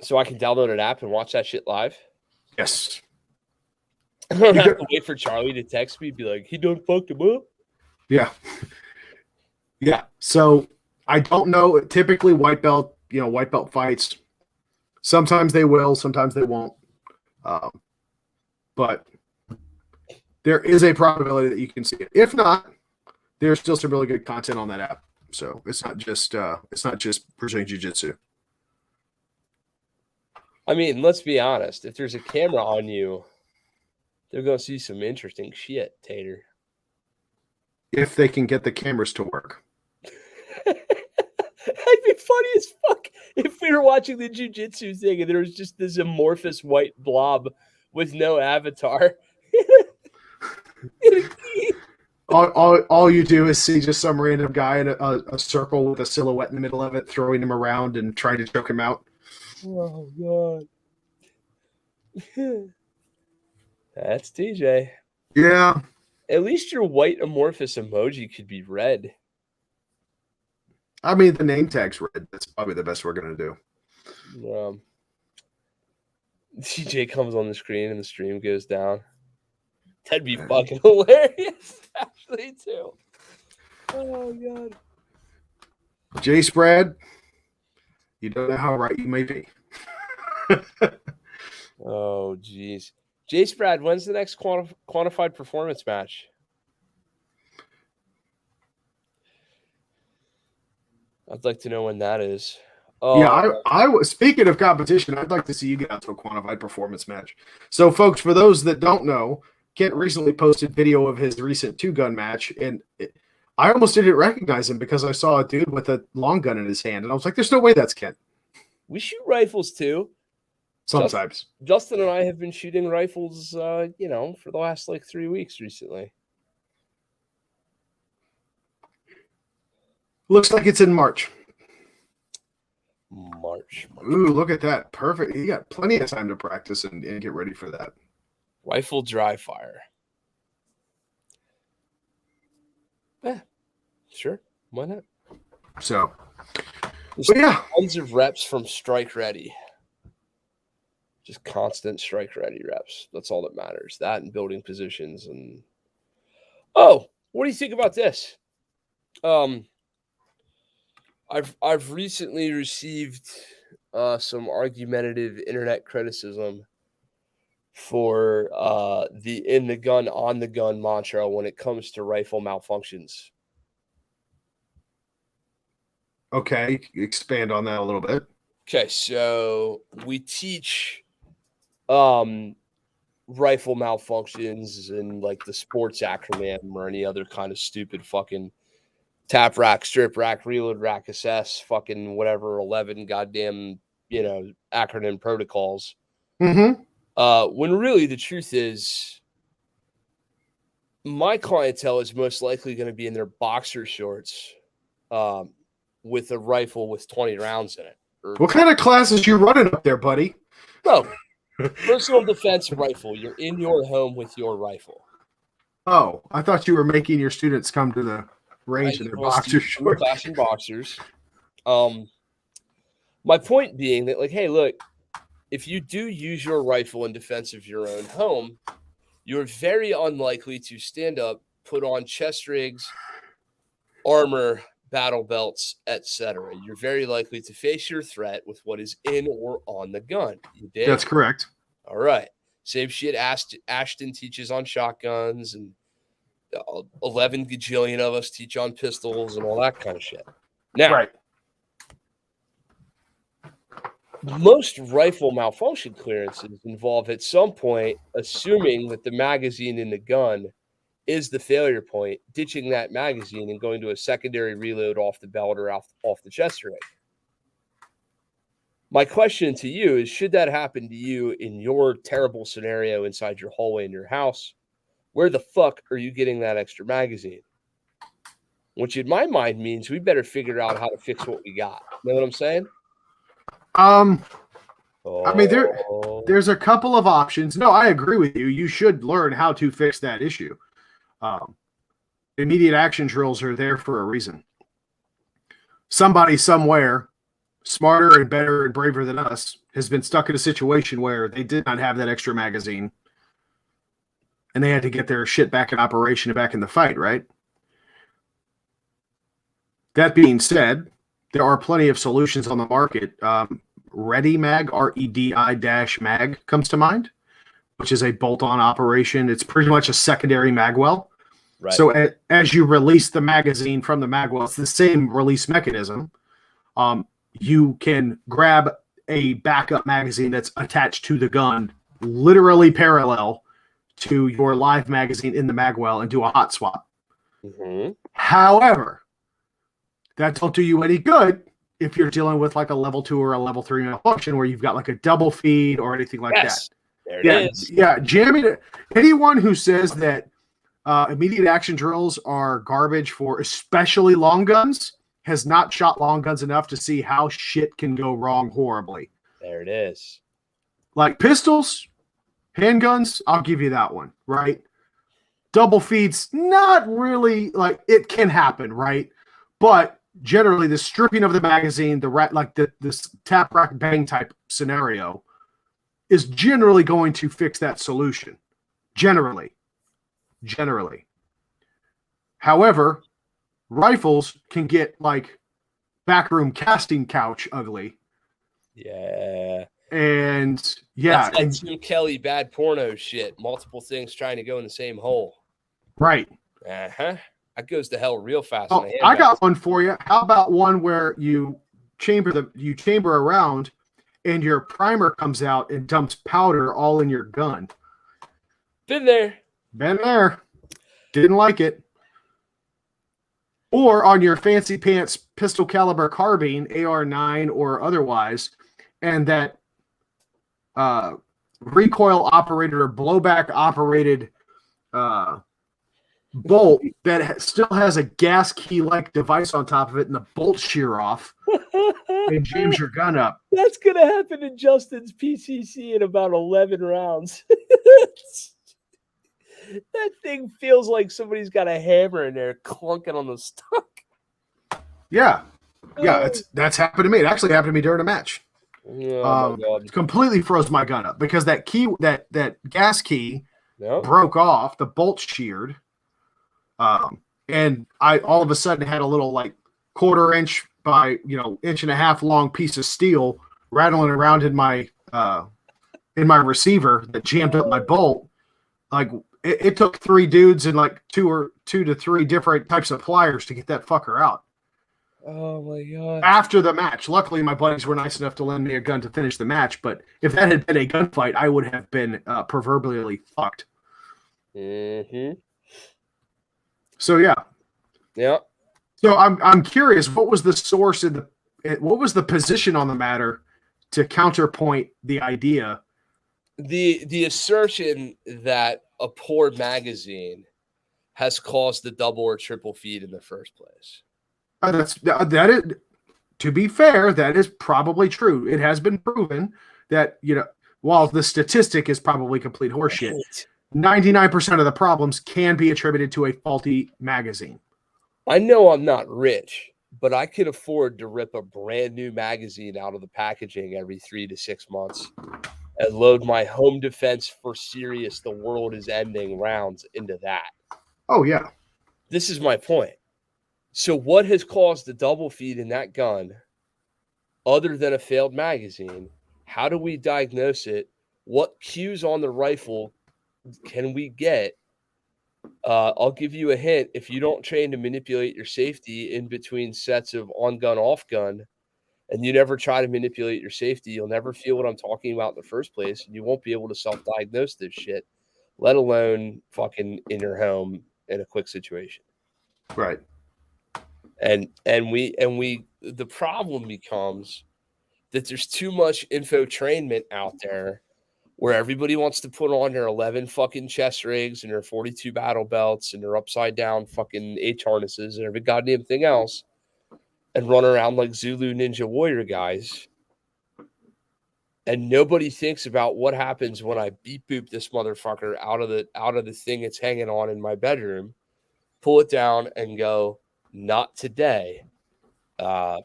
So I can download an app and watch that shit live? Yes. I don't have to wait for Charlie to text me and be like, he done fucked him up? Yeah. Yeah. So I don't know. Typically white belt fights, sometimes they will, sometimes they won't. But there is a probability that you can see it. If not, there's still some really good content on that app. So it's not just Brazilian Jiu-Jitsu. I mean, let's be honest. If there's a camera on you, they're going to see some interesting shit, Tater. If they can get the cameras to work. It'd be funny as fuck if we were watching the jiu-jitsu thing and there was just this amorphous white blob with no avatar. all you do is see just some random guy in a circle with a silhouette in the middle of it, throwing him around and trying to choke him out. Oh God. That's TJ. Yeah. At least your white amorphous emoji could be red. I mean, the name tag's red. That's probably the best we're going to do. TJ comes on the screen and the stream goes down. That'd be fucking hilarious, actually, too. Oh, God. J. Sprad, you don't know how right you may be. Oh, jeez. J. Sprad, when's the next quantified performance match? I'd like to know when that is. Yeah, I was speaking of competition. I'd like to see you get out to a quantified performance match. So, folks, for those that don't know, Kent recently posted video of his recent 2-gun match, and I almost didn't recognize him because I saw a dude with a long gun in his hand, and I was like, "There's no way that's Kent." We shoot rifles too. Sometimes Justin and I have been shooting rifles, for the last 3 weeks recently. Looks like it's in March. March. Ooh, look at that. Perfect. You got plenty of time to practice and get ready for that. Rifle dry fire. Yeah, sure. Why not? So, yeah. Tons of reps from strike ready. Just constant strike ready reps. That's all that matters. That and building positions. And what do you think about this? I've recently received some argumentative internet criticism for the in the gun, on the gun mantra when it comes to rifle malfunctions. Okay, expand on that a little bit. Okay, so we teach rifle malfunctions in the sports acronym or any other kind of stupid fucking tap rack, strip rack, reload rack, assess, fucking whatever, 11 goddamn, acronym protocols. Mm-hmm. When really the truth is my clientele is most likely going to be in their boxer shorts with a rifle with 20 rounds in it. What kind of classes you running up there, buddy? No. Personal defense rifle. You're in your home with your rifle. Oh, I thought you were making your students come to the range in their boxer shorts. Class in boxers. My point being that, hey, look, if you do use your rifle in defense of your own home, you're very unlikely to stand up, put on chest rigs, armor, battle belts, etc. You're very likely to face your threat with what is in or on the gun. You dig? That's correct. All right. Same shit Ashton teaches on shotguns, and 11 gajillion of us teach on pistols and all that kind of shit. Now, right. Most rifle malfunction clearances involve at some point assuming that the magazine in the gun is the failure point, ditching that magazine and going to a secondary reload off the belt or off the chest rig. My question to you is, should that happen to you in your terrible scenario inside your hallway in your house, where the fuck are you getting that extra magazine? Which in my mind means we better figure out how to fix what we got. You know what I'm saying? I mean, there's a couple of options. No, I agree with you. You should learn how to fix that issue. Immediate action drills are there for a reason. Somebody somewhere, smarter and better and braver than us, has been stuck in a situation where they did not have that extra magazine, and they had to get their shit back in operation and back in the fight, right? That being said, there are plenty of solutions on the market. RediMag, REDI-mag comes to mind, which is a bolt-on operation. It's pretty much a secondary magwell. Right. So as you release the magazine from the magwell, it's the same release mechanism. You can grab a backup magazine that's attached to the gun, literally parallel to your live magazine in the magwell, and do a hot swap. Mm-hmm. However, that don't do you any good if you're dealing with a level 2 or a level 3 malfunction where you've got a double feed or anything like that. There it is. Yeah, jamming it. Anyone who says that Immediate action drills are garbage for especially long guns. Has not shot long guns enough to see how shit can go wrong horribly. There it is. Like pistols, handguns, I'll give you that one, right? Double feeds, not really, like it can happen, right? But generally, the stripping of the magazine, this tap rack bang type scenario, is generally going to fix that solution. Generally. However, rifles can get like backroom casting couch ugly. Yeah. And yeah. That's that Tim Kelly bad porno shit. Multiple things trying to go in the same hole. Right. Uh-huh. That goes to hell real fast. Oh, I got one for you. How about one where you chamber around and your primer comes out and dumps powder all in your gun? Been there. Didn't like it. Or on your fancy pants pistol caliber carbine, AR-9 or otherwise, and that recoil operated or blowback operated bolt that still has a gas key like device on top of it, and the bolts shear off and jams your gun up. That's gonna happen in Justin's PCC in about 11 rounds. That thing feels like somebody's got a hammer in there clunking on the stock. Yeah, that's happened to me. It actually happened to me during a match. Oh my God. Completely froze my gun up because that key, that gas key, broke off. The bolt sheared, and I all of a sudden had a little like 1/4 inch by 1.5 inch long piece of steel rattling around in my receiver that jammed up my bolt. Like it took 3 dudes and like 2 to 3 different types of pliers to get that fucker out. Oh my God. After the match, luckily my buddies were nice enough to lend me a gun to finish the match, but if that had been a gunfight, I would have been proverbially fucked. Mm-hmm. So yeah. So I'm curious, what was the source what was the position on the matter to counterpoint the idea? The assertion that a poor magazine has caused the double or triple feed in the first place. That is, to be fair, that is probably true. It has been proven that, while the statistic is probably complete horseshit, 99% of the problems can be attributed to a faulty magazine. I know I'm not rich, but I could afford to rip a brand new magazine out of the packaging every 3 to 6 months and load my home defense for serious, the world is ending rounds into that. Oh, yeah. This is my point. So what has caused the double feed in that gun other than a failed magazine? How do we diagnose it? What cues on the rifle can we get? I'll give you a hint. If you don't train to manipulate your safety in between sets of on-gun, off-gun, and you never try to manipulate your safety, you'll never feel what I'm talking about in the first place, and you won't be able to self-diagnose this shit, let alone fucking in your home in a quick situation. Right. And the problem becomes that there's too much infotainment out there where everybody wants to put on their 11 fucking chest rigs and their 42 battle belts and their upside down fucking H harnesses and every goddamn thing else and run around like Zulu Ninja Warrior guys. And nobody thinks about what happens when I beep boop this motherfucker out of the thing it's hanging on in my bedroom, pull it down and go, not today. And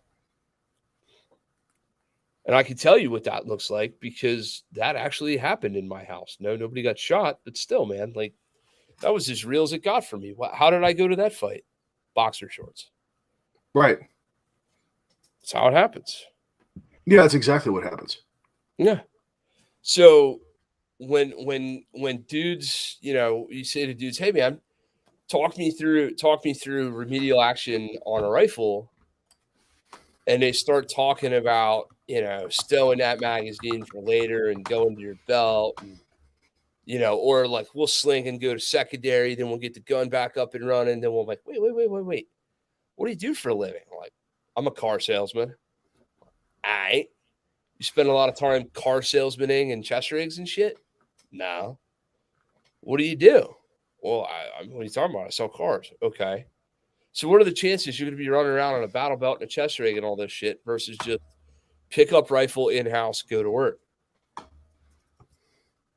I can tell you what that looks like because that actually happened in my house. No, nobody got shot, but still, man, like that was as real as it got for me. How did I go to that fight? Boxer shorts. Right. That's how it happens. Yeah, that's exactly what happens. Yeah. So when dudes, you say to dudes, hey man, talk me through remedial action on a rifle, and they start talking about, stowing that magazine for later and going to your belt, and, or like we'll sling and go to secondary, then we'll get the gun back up and running, then we'll like, wait. What do you do for a living? I'm like, I'm a car salesman. All right. You spend a lot of time car salesmaning and chest rigs and shit? No. What do you do? Well, what are you talking about? I sell cars. Okay. So what are the chances you're going to be running around on a battle belt and a chest rig and all this shit versus just pick up rifle in-house, go to work?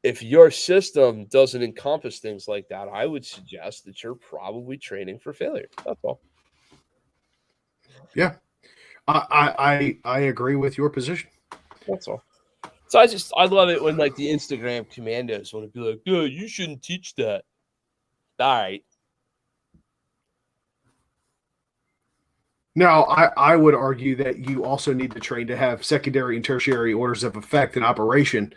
If your system doesn't encompass things like that, I would suggest that you're probably training for failure. That's all. Yeah. I agree with your position. That's all. So I love it when like the Instagram commandos want to be like, "Yeah, you shouldn't teach that." All right. Now, I would argue that you also need to train to have secondary and tertiary orders of effect in operation.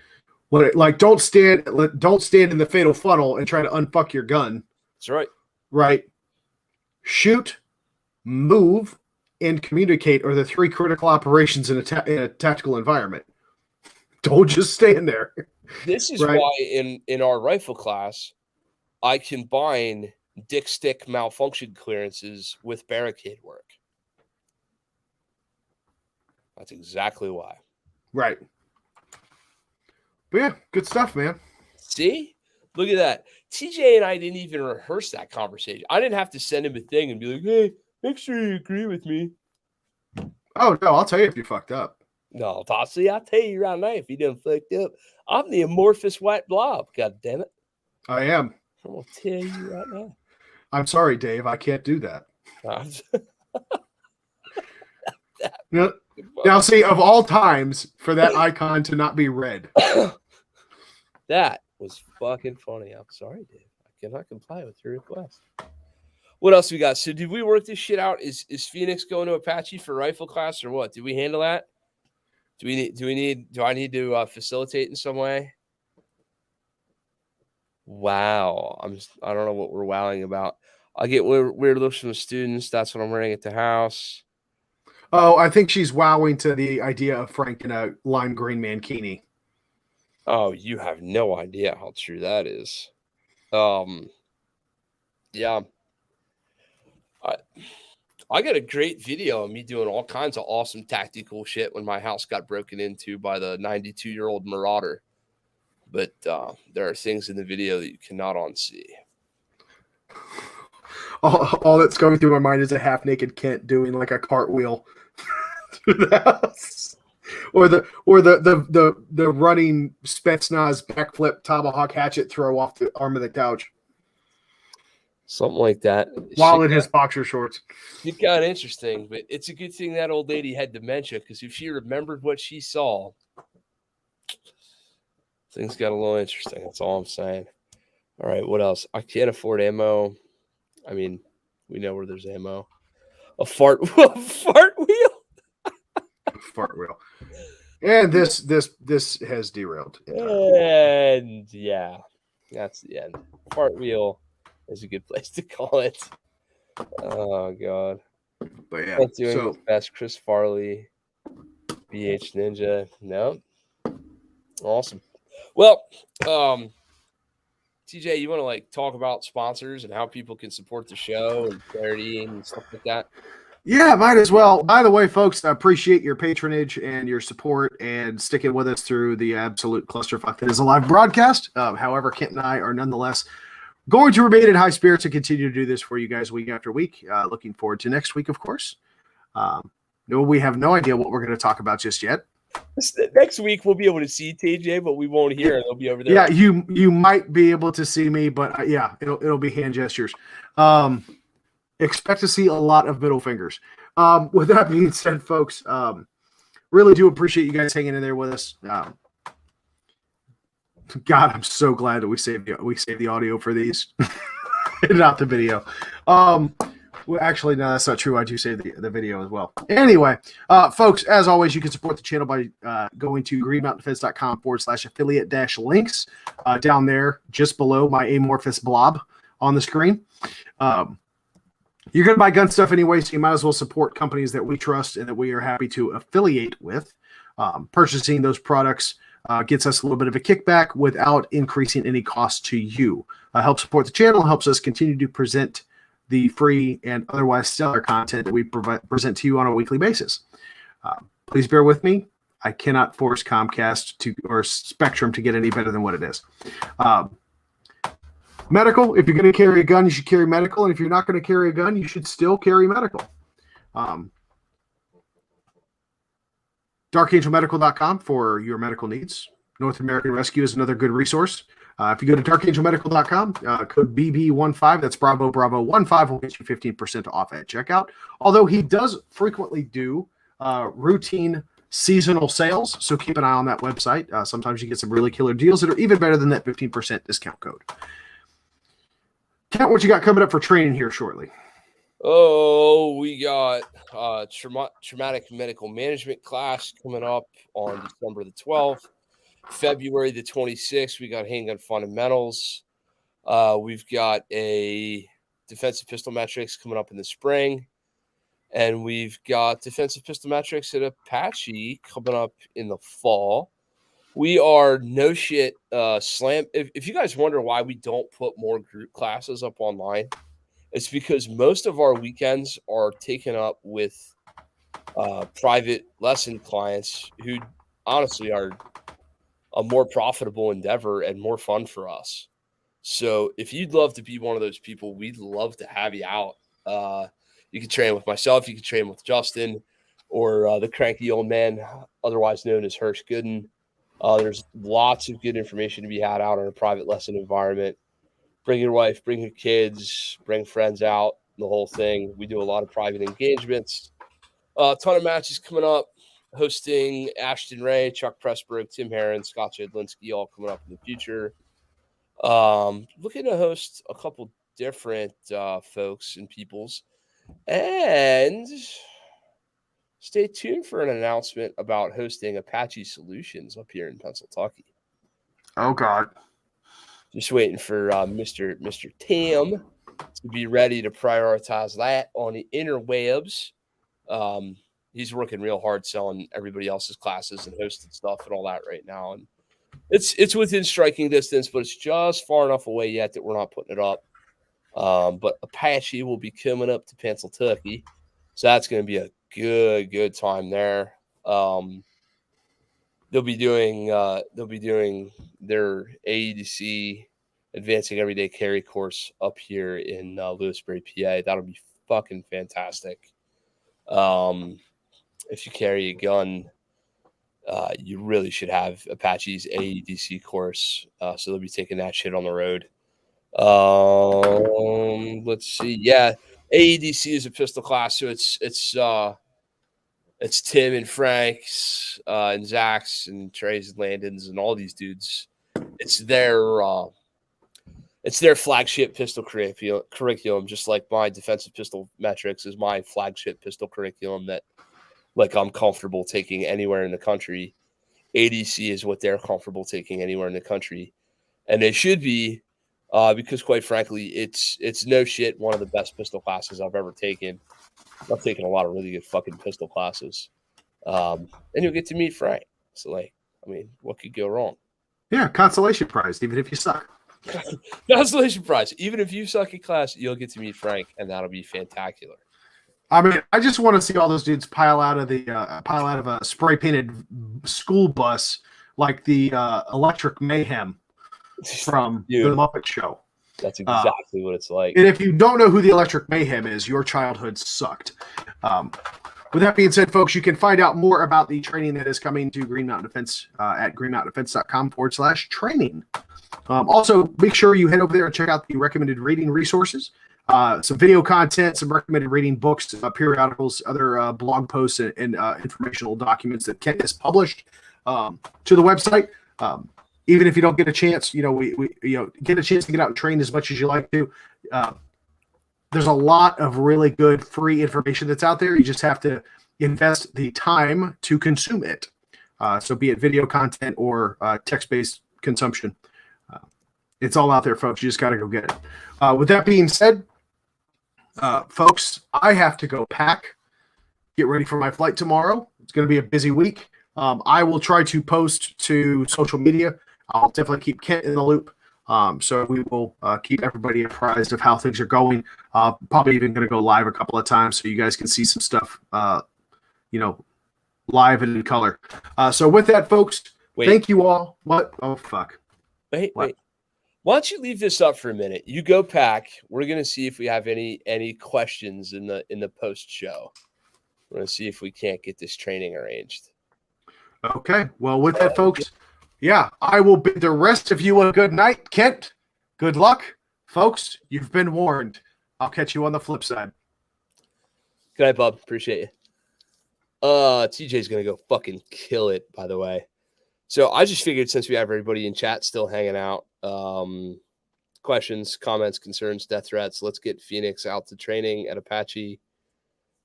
Don't stand in the fatal funnel and try to unfuck your gun. That's right. Right. Shoot, move, and communicate are the three critical operations in a tactical environment. Don't just stand there. This is why in our rifle class, I combine dick stick malfunction clearances with barricade work. That's exactly why. Right. But yeah, good stuff, man. See? Look at that. TJ and I didn't even rehearse that conversation. I didn't have to send him a thing and be like, "Hey, make sure you agree with me." Oh, no, I'll tell you if you fucked up. No, Bossy, I'll tell you right now if you done fucked up. I'm the amorphous white blob, god damn it. I am. I'm going to tell you right now. I'm sorry, Dave. I can't do that. Now, see, of all times, for that icon to not be red. That was fucking funny. I'm sorry, Dave. I cannot comply with your request. What else we got? So did we work this shit out? Is Phoenix going to Apache for rifle class or what? Did we handle that? Do I need to facilitate in some way? Wow. I don't know what we're wowing about. I get weird looks from the students. That's what I'm wearing at the house. Oh, I think she's wowing to the idea of Frank in a lime green mankini. Oh, you have no idea how true that is. Yeah. I got a great video of me doing all kinds of awesome tactical shit when my house got broken into by the 92-year-old marauder. But there are things in the video that you cannot unsee. All that's going through my mind is a half-naked Kent doing like a cartwheel through the house, or the running Spetsnaz backflip tomahawk hatchet throw off the arm of the couch. Something like that. While in his boxer shorts. It got interesting, but it's a good thing that old lady had dementia, because if she remembered what she saw, things got a little interesting. That's all I'm saying. All right, what else? I can't afford ammo. I mean, we know where there's ammo. A fart wheel. Fart wheel. And this has derailed. And yeah, that's the end. Fart wheel is a good place to call it. Oh god. But yeah, Not doing his best. Chris Farley, BH Ninja. No. Awesome. Well, TJ, you want to like talk about sponsors and how people can support the show and charity and stuff like that? Yeah, might as well. By the way, folks, I appreciate your patronage and your support and sticking with us through the absolute clusterfuck that is a live broadcast. However, Kent and I are nonetheless going to remain in high spirits and continue to do this for you guys week after week. Looking forward to next week, of course. No, we have no idea what we're going to talk about just yet. Next week we'll be able to see TJ, but we won't hear. They'll be over there. Yeah, you might be able to see me, but yeah, it'll be hand gestures. Expect to see a lot of middle fingers. With that being said, folks, really do appreciate you guys hanging in there with us. God, I'm so glad that we saved the audio for these, and not the video. Well, actually, no, that's not true. I do save the video as well. Anyway, folks, as always, you can support the channel by going to greenmountaindefense.com/affiliate-links down there, just below my amorphous blob on the screen. You're going to buy gun stuff anyway, so you might as well support companies that we trust and that we are happy to affiliate with. Purchasing those products gets us a little bit of a kickback without increasing any cost to you. Help support the channel, helps us continue to present the free and otherwise stellar content that we present to you on a weekly basis. Please bear with me. I cannot force Comcast or Spectrum to get any better than what it is. Medical, if you're going to carry a gun, you should carry medical. And if you're not going to carry a gun, you should still carry medical. DarkAngelMedical.com for your medical needs. North American Rescue is another good resource. If you go to DarkAngelMedical.com, code BB15, that's Bravo 15, will get you 15% off at checkout. Although he does frequently do routine seasonal sales, so keep an eye on that website. Sometimes you get some really killer deals that are even better than that 15% discount code. Count what you got coming up for training here shortly. Oh, we got traumatic medical management class coming up on December the 12th. February the 26th, we got handgun fundamentals. We've got a defensive pistol metrics coming up in the spring. And we've got defensive pistol metrics at Apache coming up in the fall. We are no shit slam. If you guys wonder why we don't put more group classes up online, it's because most of our weekends are taken up with private lesson clients who honestly are a more profitable endeavor and more fun for us. So if you'd love to be one of those people, we'd love to have you out. You can train with myself. You can train with Justin or the cranky old man, otherwise known as Hirsch Gooden. There's lots of good information to be had out in a private lesson environment. Bring your wife, bring your kids, bring friends out, the whole thing. We do a lot of private engagements. A ton of matches coming up. Hosting Ashton Ray, Chuck Pressburg, Tim Herron, Scott Jedlinski, all coming up in the future. Looking to host a couple different folks and peoples. And stay tuned for an announcement about hosting Apache Solutions up here in Pennsylvania. Oh, God. Just waiting for Mr. Tim to be ready to prioritize that on the interwebs. He's working real hard selling everybody else's classes and hosting stuff and all that right now. And it's within striking distance, but it's just far enough away yet that we're not putting it up. But Apache will be coming up to Pennsylvania. So that's going to be a good time there. They'll be doing their AEDC Advancing Everyday Carry course up here in Lewisberry, PA. That'll be fucking fantastic. If you carry a gun, you really should have Apache's AEDC course. So they'll be taking that shit on the road. Let's see. Yeah, AEDC is a pistol class, so it's Tim and Frank's and Zach's and Trey's and Landon's and all these dudes. It's their flagship pistol curriculum, just like my defensive pistol metrics is my flagship pistol curriculum that like I'm comfortable taking anywhere in the country. ADC is what they're comfortable taking anywhere in the country. And they should be, because quite frankly, it's no shit one of the best pistol classes I've ever taken. I've taken a lot of really good fucking pistol classes. And you'll get to meet Frank. So, like, I mean, what could go wrong? Yeah, consolation prize, even if you suck. Consolation prize. Even if you suck at class, you'll get to meet Frank, and that'll be fantacular. I mean, I just want to see all those dudes pile out of a spray painted school bus like the Electric Mayhem from Dude, the Muppet Show. That's exactly what it's like. And if you don't know who the Electric Mayhem is, your childhood sucked. With that being said, folks, you can find out more about the training that is coming to Green Mountain Defense at greenmountaindefense.com/training. Also, make sure you head over there and check out the recommended reading resources. Some video content, some recommended reading books, periodicals, other blog posts, and informational documents that Kent has published to the website. Even if you don't get a chance, we get a chance to get out and train as much as you like to. There's a lot of really good free information that's out there. You just have to invest the time to consume it. So be it video content or text-based consumption. It's all out there, folks. You just got to go get it. With that being said, folks, I have to go pack, get ready for my flight tomorrow. It's going to be a busy week. I will try to post to social media. I'll definitely keep Kent in the loop. So we will keep everybody apprised of how things are going. Probably even going to go live a couple of times so you guys can see some stuff, live and in color. So with that, folks, thank you all. What? Oh, fuck. Wait. Why don't you leave this up for a minute? You go pack. We're gonna see if we have any questions in the post show. We're gonna see if we can't get this training arranged. Okay. Well, with that, folks, yeah, I will bid the rest of you a good night. Kent, good luck. Folks, you've been warned. I'll catch you on the flip side. Good night, bub. Appreciate you. TJ's gonna go fucking kill it, by the way. So I just figured since we have everybody in chat still hanging out, questions, comments, concerns, death threats, let's get Phoenix out to training at Apache.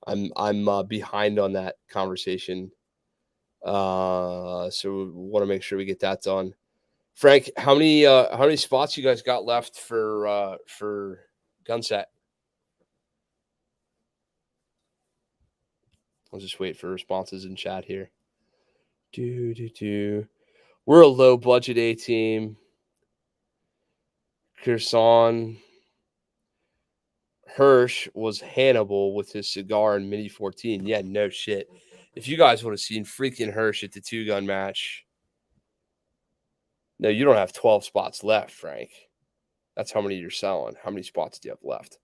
I'm behind on that conversation. So we want to make sure we get that done. Frank, how many spots you guys got left for Gunset? I'll just wait for responses in chat here. We're a low budget A team. Kirsan Hirsch was Hannibal with his cigar in Mini 14. Yeah, no shit. If you guys would have seen freaking Hirsch at the 2-gun match. No, you don't have 12 spots left, Frank. That's how many you're selling. How many spots do you have left?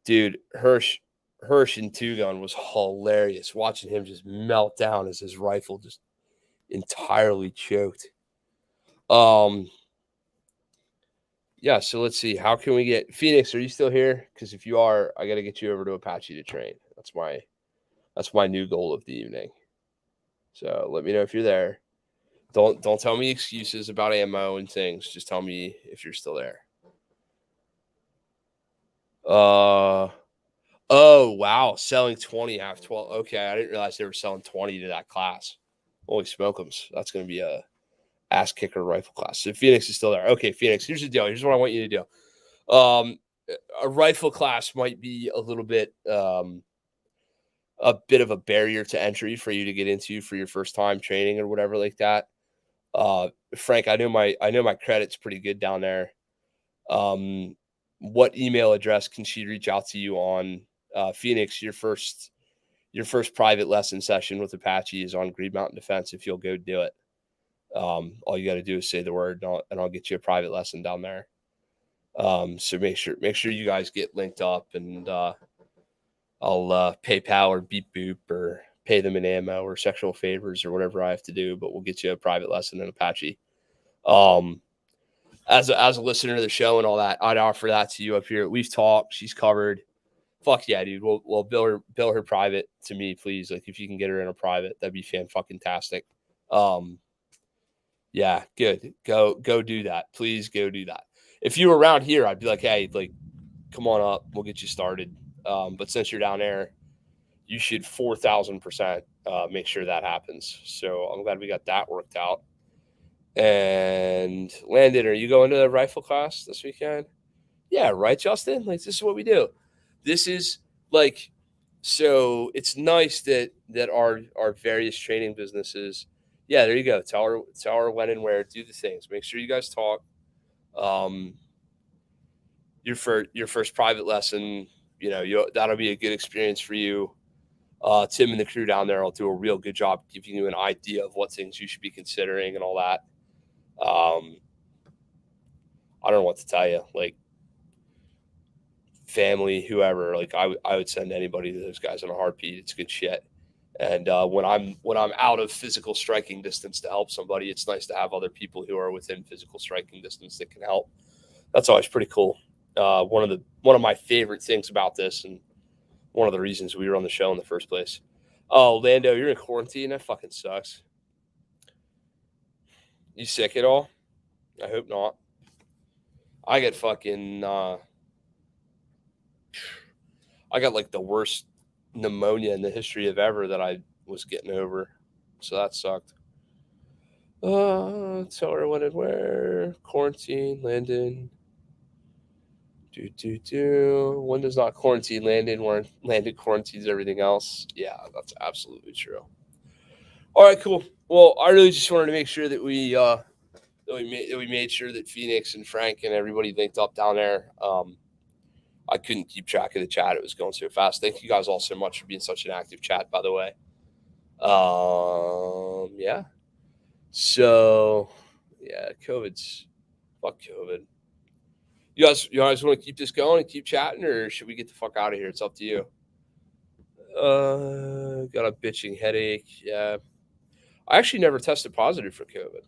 Dude, Hirsch in 2-gun was hilarious. Watching him just melt down as his rifle just entirely choked. Yeah, so let's see. How can we get Phoenix? Are you still here? Because if you are, I got to get you over to Apache to train. That's my new goal of the evening. So let me know if you're there. Don't tell me excuses about ammo and things. Just tell me if you're still there. Oh wow, selling 20 half 12. Okay, I didn't realize they were selling 20 to that class. Holy smokums, that's going to be a ass kicker rifle class. So Phoenix is still there. Okay, Phoenix, here's the deal. Here's what I want you to do. A rifle class might be a little bit a bit of a barrier to entry for you to get into for your first time training or whatever like that. Frank, I know my credit's pretty good down there. What email address can she reach out to you on? Phoenix, your first private lesson session with Apache is on Green Mountain Defense. If you'll go do it, all you got to do is say the word, and I'll get you a private lesson down there. So make sure you guys get linked up, and I'll PayPal or beep boop or pay them in ammo or sexual favors or whatever I have to do, but we'll get you a private lesson in Apache. As a listener to the show and all that, I'd offer that to you up here. We've talked. She's covered. Fuck yeah, dude. We'll bill her private to me, please. Like if you can get her in a private, that'd be fan-fucking-tastic. Yeah, good. Go do that. Please go do that. If you were around here, I'd be like, hey, like, come on up. We'll get you started. But since you're down there, you should 4,000% make sure that happens. So I'm glad we got that worked out. And Landon, are you going to the rifle class this weekend? Yeah, right, Justin? Like, this is what we do. This is like, so it's nice that our various training businesses, yeah, there you go. Tell her when and where, do the things. Make sure you guys talk. Your first private lesson, that'll be a good experience for you. Tim and the crew down there will do a real good job giving you an idea of what things you should be considering and all that. I don't know what to tell you. Like, family, whoever, like I would send anybody to those guys in a heartbeat. It's good shit. And when I'm out of physical striking distance to help somebody, it's nice to have other people who are within physical striking distance that can help. That's always pretty cool. One of my favorite things about this, and one of the reasons we were on the show in the first place. Oh, Lando, you're in quarantine? That fucking sucks. You sick at all? I hope not. I get fucking I got like the worst pneumonia in the history of ever that I was getting over. So that sucked. Tell her when and where. Quarantine, Landon. When does not quarantine Landon, where Landon quarantines everything else? Yeah, that's absolutely true. All right, cool. Well, I really just wanted to make sure that we made sure that Phoenix and Frank and everybody linked up down there. I couldn't keep track of the chat. It was going so fast. Thank you guys all so much for being such an active chat, by the way. Yeah. So Yeah, fuck COVID. You guys want to keep this going and keep chatting, or should we get the fuck out of here? It's up to you. Got a bitching headache. Yeah. I actually never tested positive for COVID.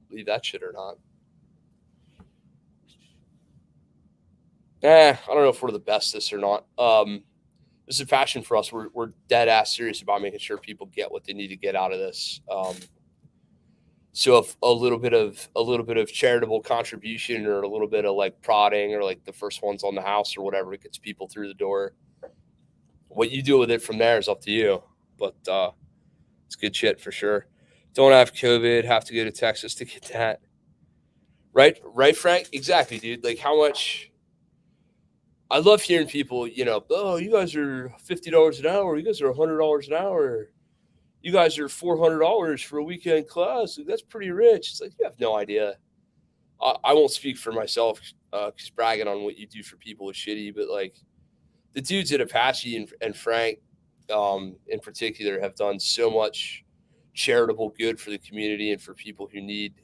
Believe that shit or not. I don't know if we're the bestest or not. This is a passion for us. We're dead ass serious about making sure people get what they need to get out of this. So if a little bit of charitable contribution or a little bit of like prodding or like the first ones on the house or whatever gets people through the door, what you do with it from there is up to you. But it's good shit for sure. Don't have COVID, have to go to Texas to get that. Right, Frank? Exactly, dude. Like how much I love hearing people, oh, you guys are $50 an hour, you guys are $100 an hour, you guys are $400 for a weekend class. That's pretty rich. It's like, you have no idea. I won't speak for myself because bragging on what you do for people is shitty, but like the dudes at Apache and Frank in particular have done so much charitable good for the community and for people who need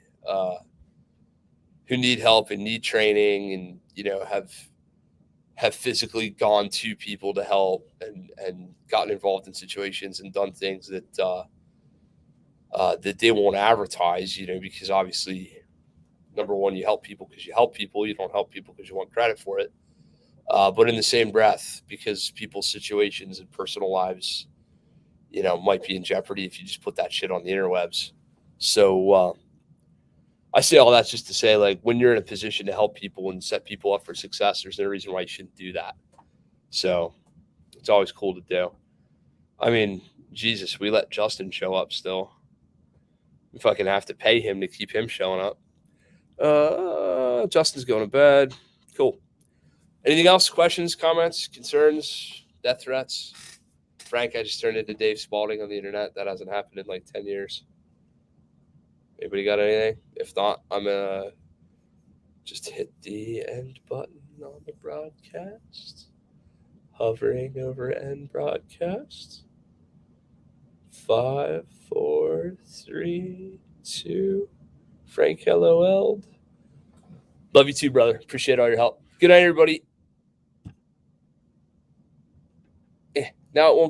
help and need training and, have physically gone to people to help and gotten involved in situations and done things that that they won't advertise, because obviously, number one, you help people because you help people. You don't help people because you want credit for it. But in the same breath, because people's situations and personal lives, might be in jeopardy if you just put that shit on the interwebs. So I say all that's just to say, like, when you're in a position to help people and set people up for success, there's no reason why you shouldn't do that. So it's always cool to do. I mean, Jesus, we let Justin show up still. We fucking have to pay him to keep him showing up. Justin's going to bed. Cool. Anything else? Questions, comments, concerns, death threats? Frank, I just turned into Dave Spalding on the internet. That hasn't happened in like 10 years. Anybody got anything? If not, I'm going to just hit the end button on the broadcast. Hovering over end broadcast. 5, 4, 3, 2. Frank LOL'd. Love you too, brother. Appreciate all your help. Good night, everybody. Now it won't go.